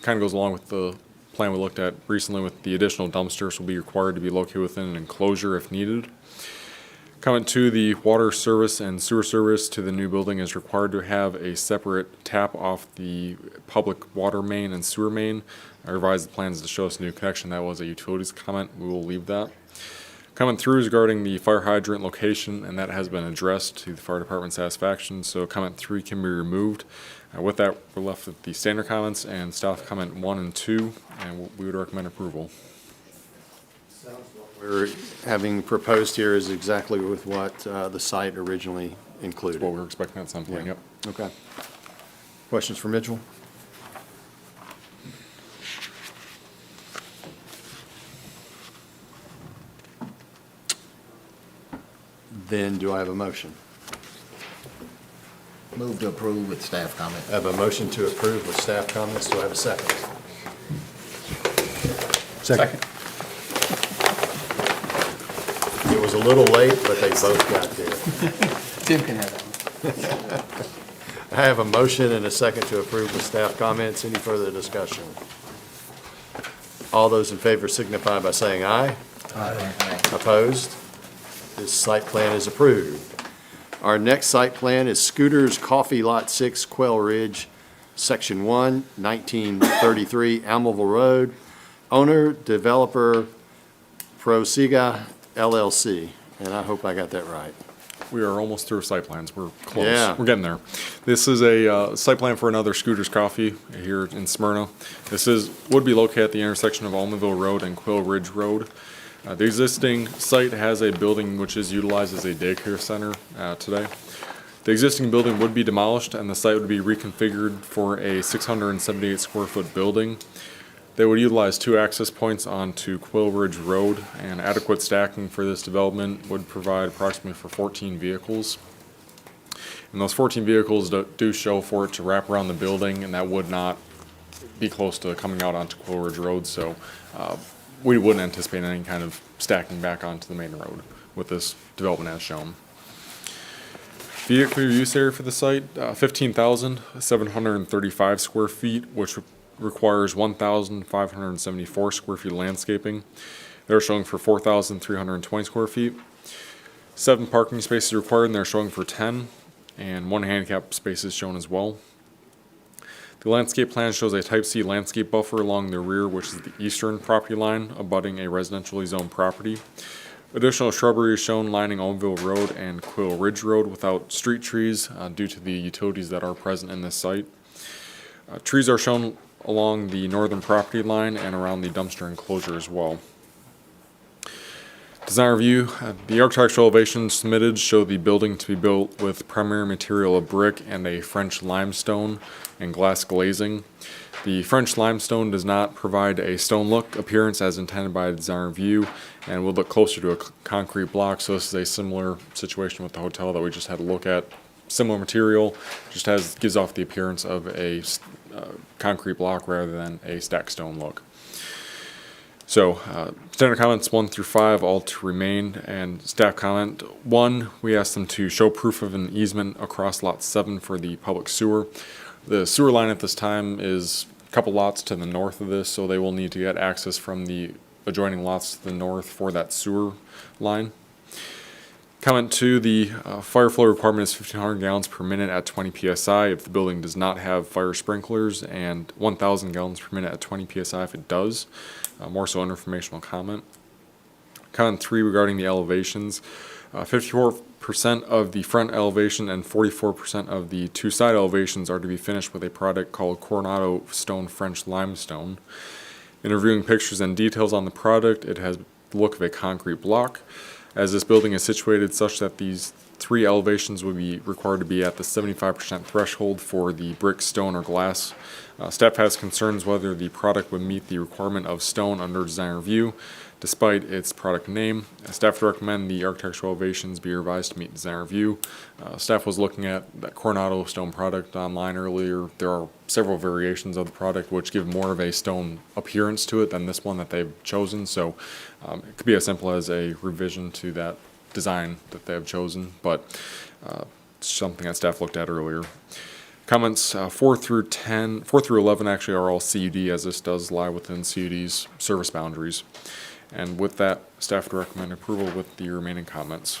kind of goes along with the plan we looked at recently with the additional dumpsters will be required to be located within an enclosure if needed. Comment 2, the water service and sewer service to the new building is required to have a separate tap off the public water main and sewer main. I revised the plans to show us a new connection. That was a utilities comment. We will leave that. Comment 3 is regarding the fire hydrant location, and that has been addressed to the fire department's satisfaction, so comment 3 can be removed. With that, we're left with the standard comments and staff comment 1 and 2, and we would recommend approval. We're having proposed here is exactly with what the site originally included. What we were expecting at some point, Yeah. yep. Okay. Questions for Mitchell? Then do I have a motion? Move to approve with staff comment. I have a motion to approve with staff comments. Do I have a second? Second. It was a little late, but they both got there. Tim can have that one. I have a motion and a second to approve with staff comments. Any further discussion? All those in favor signify by saying aye. Aye. Opposed? This site plan is approved. Our next site plan is Scooters Coffee Lot 6, Quail Ridge, Section 1, 1933 Almoville Road. Owner, developer, Prosiga LLC. And I hope I got that right. We are almost through site plans. We're close. Yeah. We're getting there. This is a site plan for another Scooters Coffee here in Smyrna. This would be located at the intersection of Almoville Road and Quail Ridge Road. The existing site has a building which is utilized as a daycare center today. The existing building would be demolished and the site would be reconfigured for a 678 square foot building. They would utilize 2 access points onto Quail Ridge Road, and adequate stacking for this development would provide approximately for 14 vehicles. And those 14 vehicles do show for it to wrap around the building, and that would not be close to coming out onto Quail Ridge Road, so we wouldn't anticipate any kind of stacking back onto the main road with this development as shown. Vehicular use area for the site, 15,735 square feet, which requires 1,574 square feet of landscaping. They're showing for 4,320 square feet. 7 parking spaces required, and they're showing for 10, and 1 handicap space is shown as well. The landscape plan shows a Type C landscape buffer along the rear, which is the eastern property line, abutting a residentially zoned property. Additional shrubbery is shown lining Almoville Road and Quail Ridge Road without street trees due to the utilities that are present in this site. Trees are shown along the northern property line and around the dumpster enclosure as well. Design review, the architectural elevations submitted show the building to be built with primary material of brick and a French limestone and glass glazing. The French limestone does not provide a stone look appearance as intended by design review and would look closer to a concrete block, so this is a similar situation with the hotel that we just had a look at. Similar material, just gives off the appearance of a concrete block rather than a stacked stone look. So, standard comments 1 through 5, all to remain, and staff comment 1, we asked them to show proof of an easement across lot 7 for the public sewer. The sewer line at this time is a couple lots to the north of this, so they will need to get access from the adjoining lots to the north for that sewer line. Comment 2, the fire flow requirement is 1,500 gallons per minute at 20 psi if the building does not have fire sprinklers, and 1,000 gallons per minute at 20 psi if it does. More so an informational comment. Comment 3 regarding the elevations. 54% of the front elevation and 44% of the 2 side elevations are to be finished with a product called Coronado Stone French Limestone. In reviewing pictures and details on the product, it has the look of a concrete block. As this building is situated such that these 3 elevations would be required to be at the 75% threshold for the brick, stone, or glass. Staff has concerns whether the product would meet the requirement of stone under design review. Despite its product name, staff would recommend the architectural elevations be revised to meet design review. Staff was looking at that Coronado stone product online earlier. There are several variations of the product which give more of a stone appearance to it than this one that they've chosen. So it could be as simple as a revision to that design that they have chosen, but it's something that staff looked at earlier. Comments 4 through 11 actually are all CUD, as this does lie within CUD's service boundaries. And with that, staff would recommend approval with the remaining comments.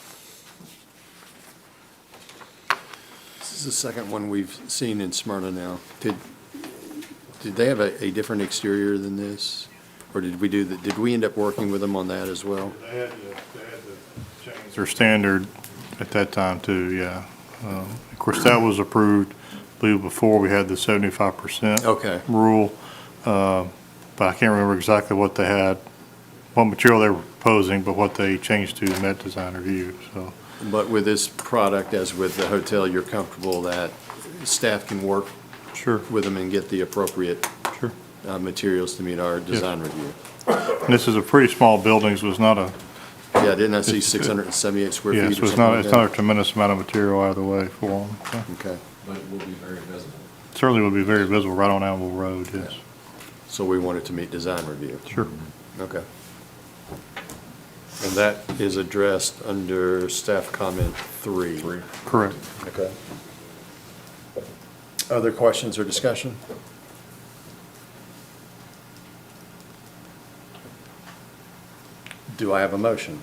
This is the second one we've seen in Smyrna now. Did they have a different exterior than this? Or did we end up working with them on that as well? They had to change their standard at that time too, yeah. Of course, that was approved, I believe, before we had the 75% Okay. rule. But I can't remember exactly what they had, what material they were proposing, but what they changed to met design review, so. But with this product, as with the hotel, you're comfortable that staff can work Sure. with them and get the appropriate Sure. materials to meet our design review? And this is a pretty small building, so it's not a, Yeah, didn't I see 678 square feet yeah, or so something it's not, like it's not a that? tremendous amount of material either way for them. So. Okay, But it will be very visible. Certainly will be very visible right on Anvil Road, yes. so we want it to meet design review. Sure. Okay. And that is addressed under staff comment 3. Correct. Okay. Other questions or discussion? Do I have a motion?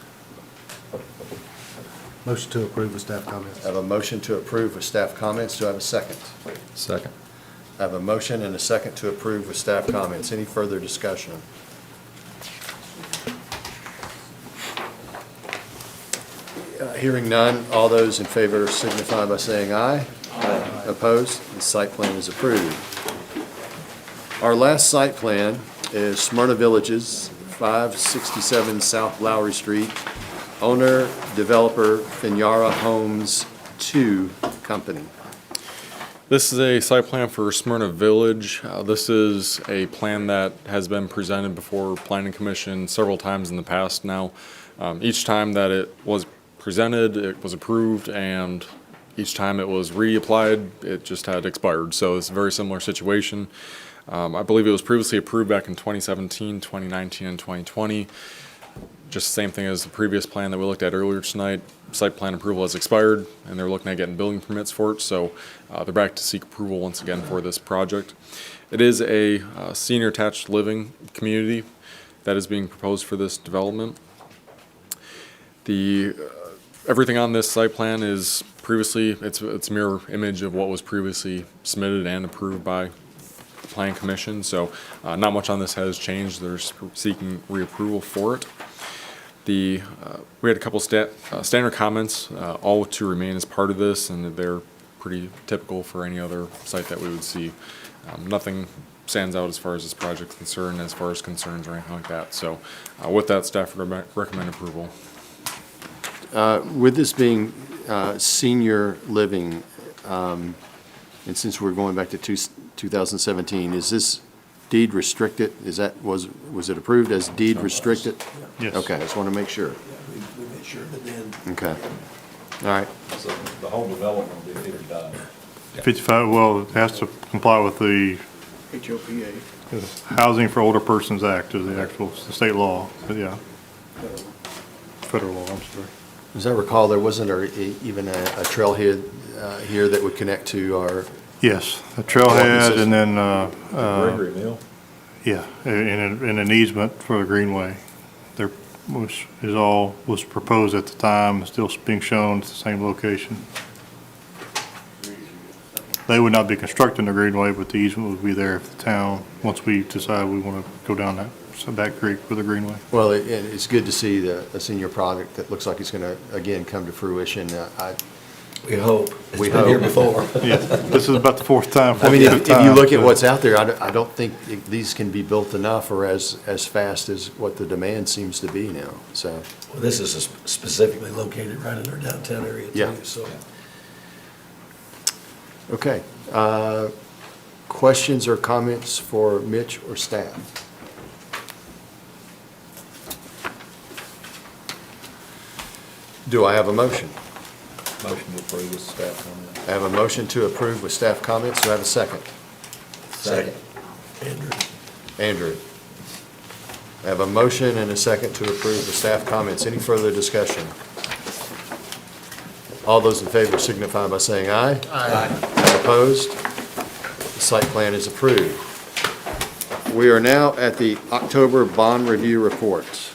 Motion to approve with staff comments. I have a motion to approve with staff comments. Do I have a second? Second. I have a motion and a second to approve with staff comments. Any further discussion? Hearing none, all those in favor signify by saying aye. Aye. Opposed? The site plan is approved. Our last site plan is Smyrna Villages, 567 South Lowry Street. Owner, developer, Finyara Homes 2 Company. This is a site plan for Smyrna Village. This is a plan that has been presented before Planning Commission several times in the past now. Each time that it was presented, it was approved, and each time it was reapplied, it just had expired. So it's a very similar situation. I believe it was previously approved back in 2017, 2019, and 2020. Just the same thing as the previous plan that we looked at earlier tonight. Site plan approval has expired, and they're looking at getting building permits for it, so they're back to seek approval once again for this project. It is a senior attached living community that is being proposed for this development. Everything on this site plan is previously, it's a mirror image of what was previously submitted and approved by the Planning Commission, so not much on this has changed. They're seeking reapproval for it. We had a couple standard comments, all to remain as part of this, and they're pretty typical for any other site that we would see. Nothing stands out as far as this project's concerned, as far as concerns or anything like that. So with that, staff would recommend approval. With this being senior living, and since we're going back to 2017, is this deed restricted? Was it approved as deed restricted? Yes. Okay, I just want to make sure. We made sure that then. Okay. All right. So the whole development will be figured out. 55, well, it has to comply with the HOPA. Housing for Older Persons Act, is the actual state law, but yeah. Federal law, I'm sorry. As I recall, there wasn't even a trailhead here that would connect to our, Yes, a trailhead and then, Gregory Mill. yeah, and an easement for the greenway. There was proposed at the time, still being shown, it's the same location. They would not be constructing the greenway, but the easement would be there if the town, once we decide we want to go down that creek with the greenway. well, it's good to see a senior project that looks like it's going to, again, come to fruition. We hope. It's We been here hope. before. Yeah, this is about the fourth time. I mean, fourth if you time, look at so- what's out there, I don't think these can be built enough or as fast as what the demand seems to be now, so. Well, this is specifically located right in our downtown area Yeah. too, so. Okay. Questions or comments for Mitch or staff? Do I have a motion? Motion to approve with staff comment. I have a motion to approve with staff comments. Do I have a second? Second. Andrew. I have a motion and a second to approve the staff comments. Any further discussion? All those in favor signify by saying aye. Aye. Opposed? The site plan is approved. We are now at the October bond review reports.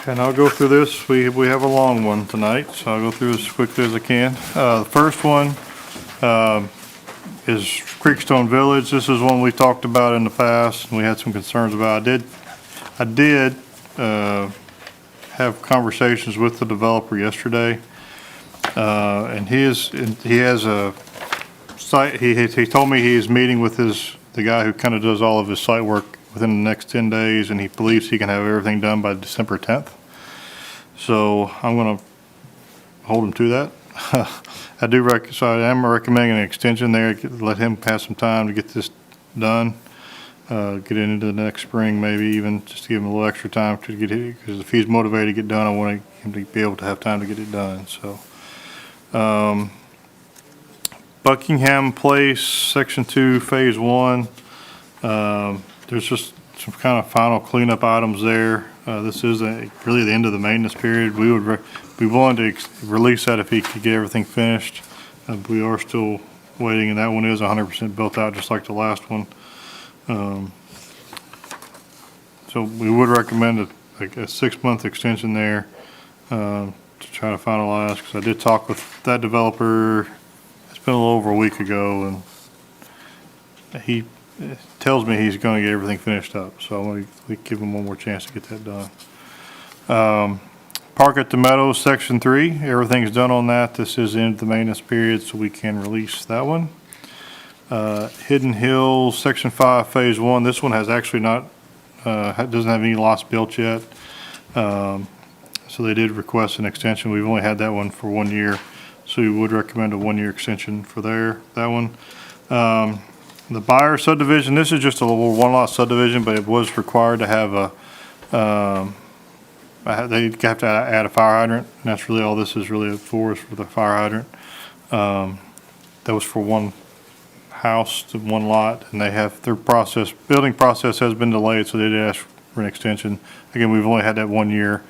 And I'll go through this. We have a long one tonight, so I'll go through as quickly as I can. The first one is Creekstone Village. This is one we talked about in the past, and we had some concerns about. I did have conversations with the developer yesterday, and he has a site. He told me he is meeting with the guy who kind of does all of his site work within the next 10 days, and he believes he can have everything done by December 10th. So I'm going to hold him to that. So I am recommending an extension there, let him have some time to get this done, get it into the next spring, maybe even just to give him a little extra time to get it, because if he's motivated to get done, I want him to be able to have time to get it done, so. Buckingham Place, Section 2, Phase 1. There's just some kind of final cleanup items there. This is really the end of the maintenance period. We would be willing to release that if he could get everything finished. We are still waiting, and that one is 100% built out, just like the last one. So we would recommend a 6-month extension there to try to finalize, because I did talk with that developer. It's been a little over a week ago, and he tells me he's going to get everything finished up, so I'm going to give him one more chance to get that done. Park at the Meadows, Section 3, everything's done on that. This is in the maintenance period, so we can release that one. Hidden Hills, Section 5, Phase 1, this one has actually not, doesn't have any lots built yet. So they did request an extension. We've only had that one for 1 year, so we would recommend a 1-year extension for that one. The Buyer subdivision, this is just a little 1-lot subdivision, but it was required to have they have to add a fire hydrant, and that's really all this is really for, is for the fire hydrant. That was for one house to 1 lot, and they have their building process has been delayed, so they did ask for an extension. Again, we've only had that 1 year,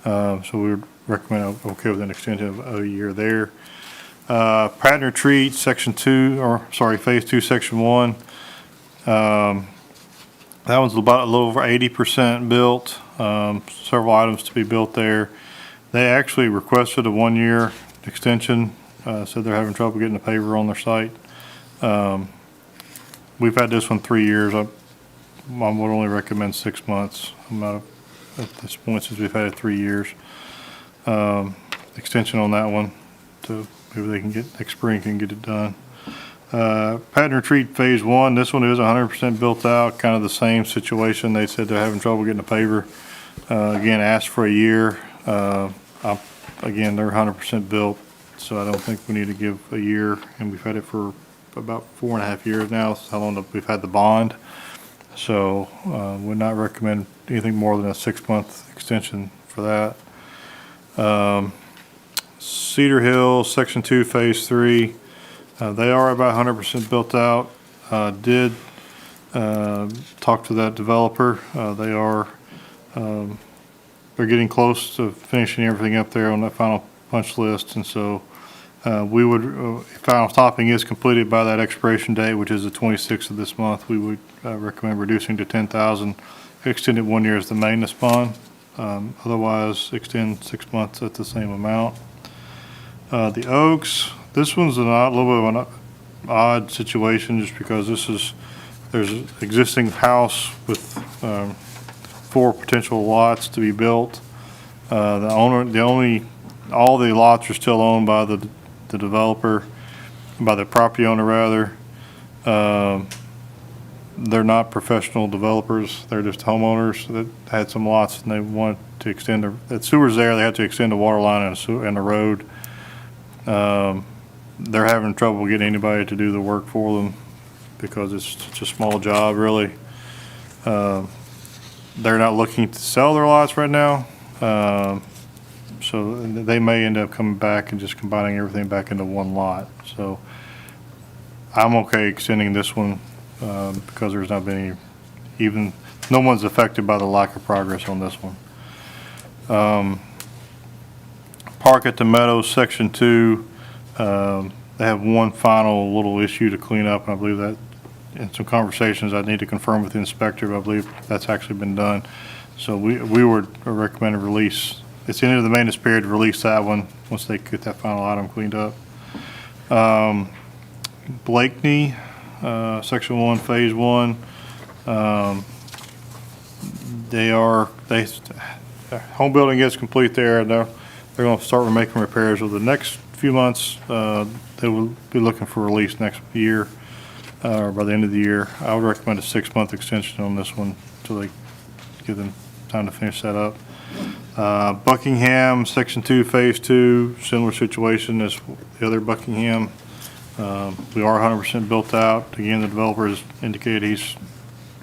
so we would recommend okay with an extension of a year there. Patton Retreat, Section 2, or sorry, Phase 2, Section 1. That one's about a little over 80% built. Several items to be built there. They actually requested a 1-year extension. Said they're having trouble getting the paver on their site. We've had this one 3 years. I would only recommend 6 months. I'm not at this point since we've had it 3 years. Extension on that one to maybe they can get next spring can get it done. Patton Retreat Phase 1, this one is 100% built out, kind of the same situation. They said they're having trouble getting a paver. Again, asked for a year. Again, they're 100% built, so I don't think we need to give a year, and we've had it for about 4.5 years now. That's how long we've had the bond. So would not recommend anything more than a 6-month extension for that. Cedar Hill, Section 2, Phase 3. They are about 100% built out. Did talk to that developer. They're getting close to finishing everything up there on that final punch list, and so we would, if final topping is completed by that expiration date, which is the 26th of this month, we would recommend reducing to $10,000, extend it 1 year as the maintenance bond. Otherwise, extend 6 months at the same amount. The Oaks, this one's a little bit of an odd situation, just because there's an existing house with 4 potential lots to be built. All the lots are still owned by the developer, by the property owner rather. They're not professional developers. They're just homeowners that had some lots and they wanted to extend the sewer's there. They had to extend the water line and the road. They're having trouble getting anybody to do the work for them because it's such a small job, really. They're not looking to sell their lots right now. So they may end up coming back and just combining everything back into one lot. So I'm okay extending this one because there's not been no one's affected by the lack of progress on this one. Park at the Meadows, Section 2, they have one final little issue to clean up, and I believe that in some conversations I need to confirm with the inspector, but I believe that's actually been done. So we would recommend a release. It's the end of the maintenance period to release that one once they get that final item cleaned up. Blakeney, Section 1, Phase 1. Home building gets complete there, and they're going to start making repairs. Over the next few months, they will be looking for release next year, or by the end of the year. I would recommend a 6-month extension on this one until they give them time to finish that up. Buckingham, Section 2, Phase 2, similar situation as the other Buckingham. We are 100% built out. Again, the developer has indicated he's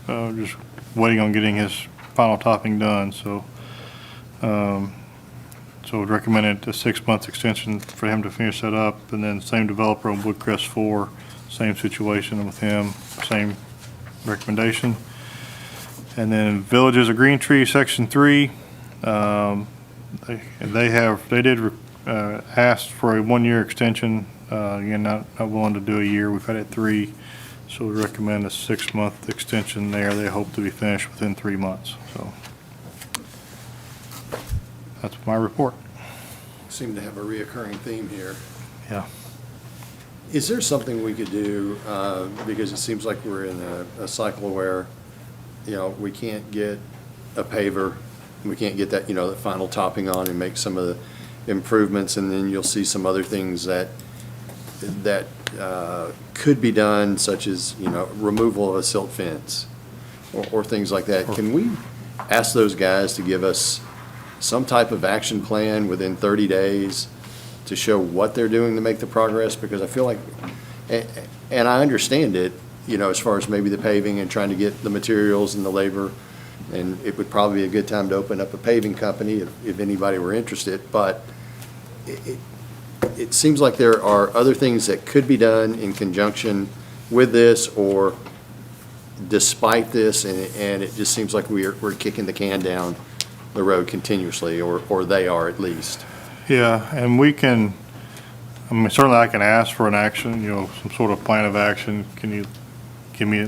just waiting on getting his final topping done. So would recommend a 6-month extension for him to finish that up. And then same developer on Woodcrest 4, same situation with him, same recommendation. And then Villages of Green Tree, Section 3. They did ask for a 1-year extension. Again, not willing to do a year. We've had it 3, so we recommend a 6-month extension there. They hope to be finished within 3 months. So that's my report. Seem to have a reoccurring theme here. Yeah. Is there something we could do, because it seems like we're in a cycle where, we can't get a paver, we can't get that, the final topping on and make some of the improvements, and then you'll see some other things that could be done, such as, removal of a silt fence or things like that. Can we ask those guys to give us some type of action plan within 30 days to show what they're doing to make the progress? Because I feel like, and I understand it, as far as maybe the paving and trying to get the materials and the labor, and it would probably be a good time to open up a paving company if anybody were interested, but it seems like there are other things that could be done in conjunction with this or despite this, and it just seems like we're kicking the can down the road continuously, or they are at least. Yeah, and we can, certainly I can ask for an action, some sort of plan of action. Can you give me,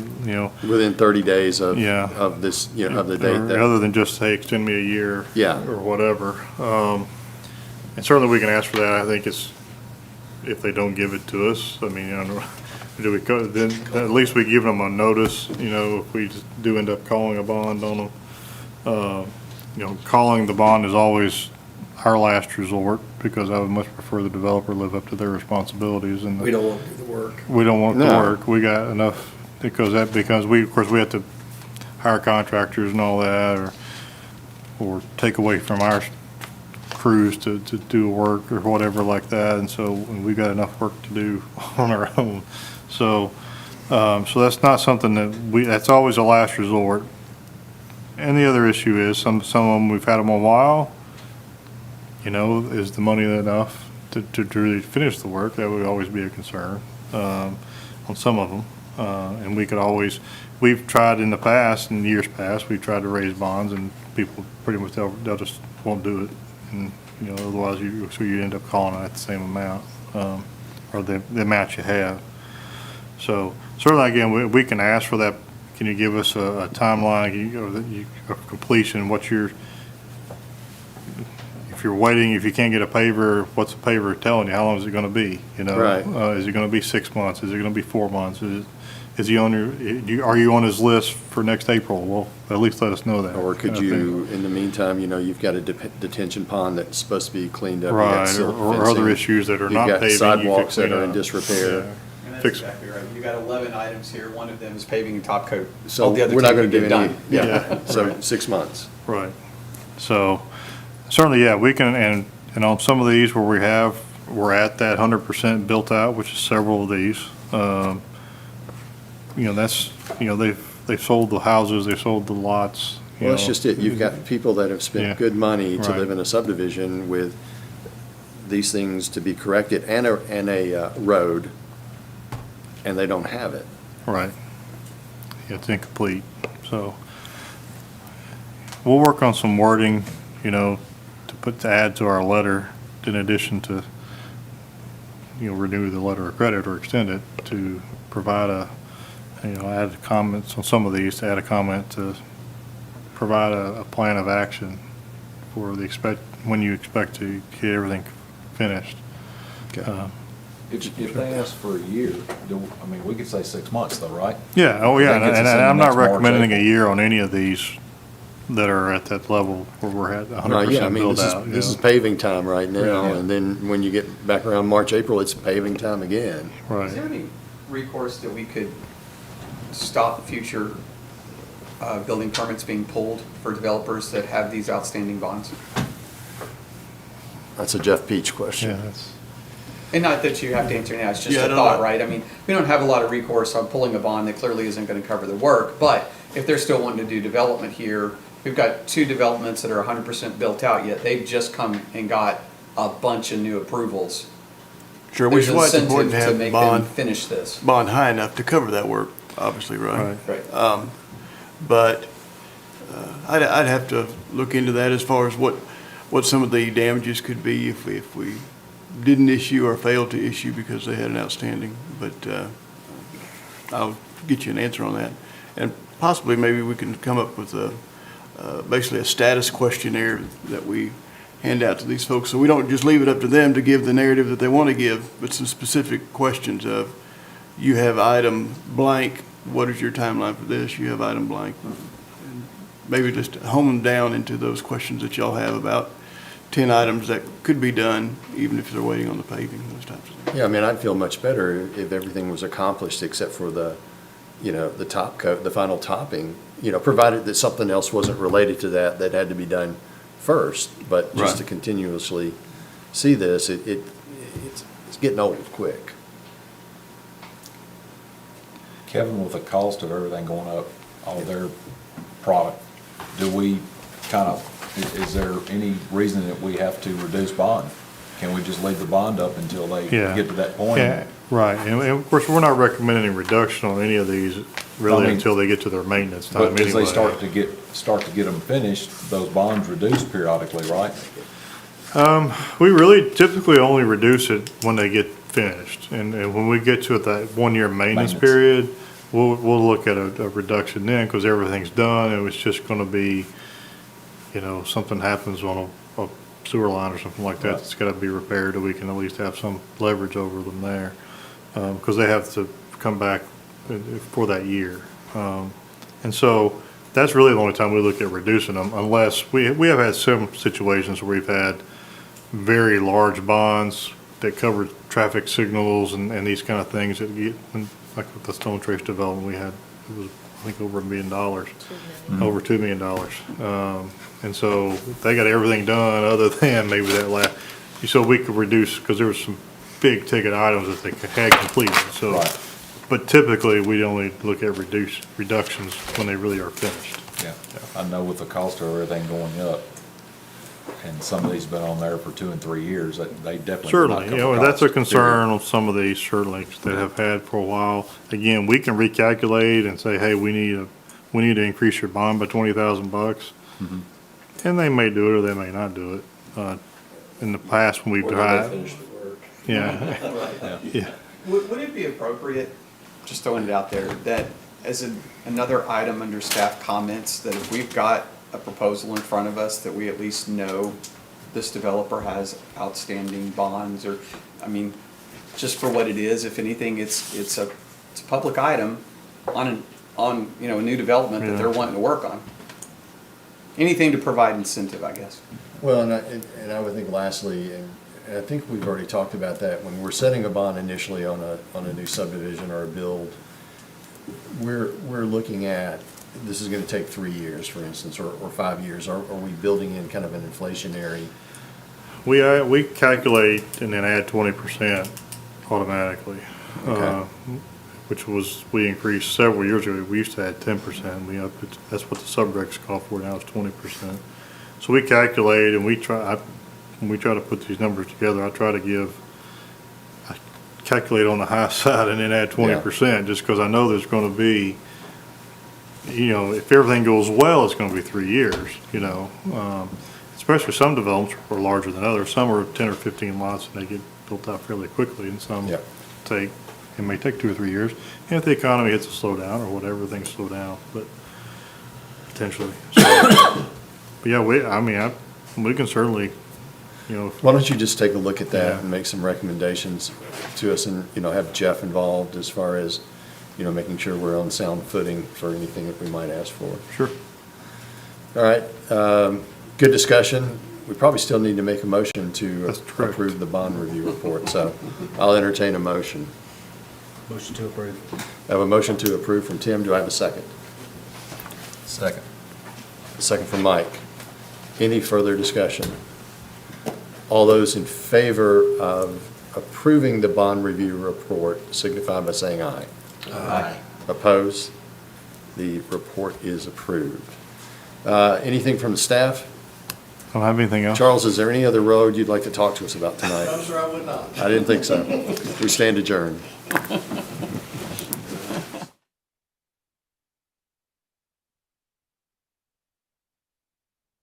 Within 30 days of this, of the date. Other than just say, extend me a year. Yeah. Or whatever. And certainly we can ask for that. I think it's, if they don't give it to us, do we go, then at least we give them a notice, if we do end up calling a bond on them. Calling the bond is always our last resort, because I would much prefer the developer live up to their responsibilities. And We don't want to do the work. we don't want it to work. We got enough, because we, of course, we have to hire contractors and all that, or take away from our crews to do work or whatever like that. And so we got enough work to do on our own. So that's not something that's always a last resort. And the other issue is some of them, we've had them a while. Is the money enough to really finish the work? That would always be a concern on some of them. And we've tried in the past, in years past, we've tried to raise bonds, and people pretty much, they'll just won't do it. And, otherwise you end up calling it at the same amount, or the amount you have. So certainly, again, we can ask for that. Can you give us a timeline of completion? If you're waiting, if you can't get a paver, what's the paver telling you? How long is it going to be? Right. Is it going to be 6 months? Is it going to be 4 months? Is he on are you on his list for next April? Well, at least let us know that. Or could you, in the meantime, you've got a detention pond that's supposed to be cleaned up. Right, or other issues that are not paving. You've got sidewalks you could that are clean in up. disrepair. Yeah. And that's exactly right. You got 11 items here. One of them is paving and top coat. So All the other we're not 10 going to we do get any, done. yeah, so 6 months. Right. So certainly, yeah, we can, and on some of these where we're at that 100% built out, which is several of these, they've sold the houses, they've sold the lots, Well, that's know. just it. You've got people that have Yeah. spent good money to Right. live in a subdivision with these things to be corrected and a road, and they don't have it. Right. Yeah, it's incomplete, so. We'll work on some wording, you know, to add to our letter, in addition to, you know, renew the letter of credit or extend it, to provide add comments on some of these, to add a comment to provide a plan of action for when you expect to get everything finished. If they ask for a year, we could say 6 months though, right? Yeah, oh yeah, That gets and us in I'm not next March, recommending a April. year on any of these that are at that level where we're at Yeah, I 100% mean, build out. this you is know. paving time right now, Yeah. and then when you get back around March, April, it's paving time again. Right. Is there any recourse that we could stop future building permits being pulled for developers that have these outstanding bonds? That's a Jeff Peach question. Yeah, that's, And not that you have to answer now, it's just Yeah, a no, thought, no. right? I mean, we don't have a lot of recourse on pulling a bond that clearly isn't gonna cover the work, but if they're still wanting to do development here, we've got 2 developments that are 100% built out yet, they've just come and got a bunch of new approvals. Sure, which is There's why it's important to incentive have make bond, them finish this. bond high enough to cover that work, obviously, right? Right. Right. But I'd have to look into that as far as what some of the damages could be if we didn't issue or failed to issue because they had an outstanding. But I'll get you an answer on that. And possibly maybe we can come up with basically a status questionnaire that we hand out to these folks. So we don't just leave it up to them to give the narrative that they want to give, but some specific questions of, you have item blank, what is your timeline for this? You have item blank. And maybe just hone them down into those questions that y'all have about 10 items that could be done, even if they're waiting on the paving, those types of things. Yeah, I mean, I'd feel much better if everything was accomplished except for the top coat, the final topping, provided that something else wasn't related to that had to be done first. But just to Right. continuously see this, it's getting old quick. Kevin, with the cost of everything going up, all their product, do we is there any reason that we have to reduce bond? Can we just leave the bond up until they Yeah. get to that point? yeah, right. And of course, we're not recommending a reduction on any of these really I mean, until they get to their maintenance time But as anyway. they start to get them finished, those bonds reduce periodically, right? We really typically only reduce it when they get finished. And when we get to that 1-year maintenance Maintenance. period, we'll look at a reduction then, because everything's done. It was just gonna be, something happens on a sewer line or something like that, Right. that's gotta be repaired, that we can at least have some leverage over them there. Because they have to come back for that year. And so that's really the only time we look at reducing them, unless we have had some situations where we've had very large bonds that cover traffic signals and these kind of things that get, like with the Stone Trace development we had, it was, I think, over $1 million, over $2 million. And so they got everything done other than maybe that last, so we could reduce, because there was some big ticket items that they had completed, so. Right. But typically, we only look at reductions when they really are finished. Yeah. I know with the cost of everything going up, and some of these been on there for 2 and 3 years, that they definitely will not Certainly, cover and that's a costs, concern on some of these, certainly, that have had for a while. Again, we can recalculate and say, hey, we need to increase your bond by $20,000. Mhm. And they may do it or they may not do it. In the past, when we've tried. Yeah, yeah. Would it be appropriate, just throwing it out there, that as another item under staff comments, that if we've got a proposal in front of us, that we at least know this developer has outstanding bonds, or, I mean, just for what it is, if anything, it's a public item on a new development that they're Yeah. wanting to work on. Anything to provide incentive, I guess. Well, and I would think lastly, and I think we've already talked about that, when we're setting a bond initially on a new subdivision or a build, we're looking at, this is gonna take 3 years, for instance, or 5 years. Are we building in kind of an inflationary? We calculate and then add 20% automatically. Okay. which was, we increased several years ago. We used to add 10%. We upped it, that's what the subregs call for now, is 20%. So we calculate and when we try to put these numbers together, I calculate on the high side and then add 20%, just because I know there's going to be, if everything goes well, it's going to be 3 years, especially some developments are larger than others. Some are 10 or 15 lots and they get built out fairly quickly, and some it may take 2 or 3 years. And if the economy hits a slowdown or whatever, things slow down, but potentially. So, but yeah, we can certainly, Why don't you just take a look at that Yeah. and make some recommendations to us and, have Jeff involved as far as, making sure we're on sound footing for anything that we might ask for. Sure. All right, good discussion. We probably still need to make a motion to That's correct. approve the bond review report, so I'll entertain a motion. Motion to approve. I have a motion to approve from Tim. Do I have a second? Second. A second from Mike. Any further discussion? All those in favor of approving the bond review report signify by saying aye. Aye. Opposed? The report is approved. Anything from the staff? Don't have anything else? Charles, is there any other road you'd like to talk to us about tonight? I'm sure I would not. I didn't think so. We stand adjourned.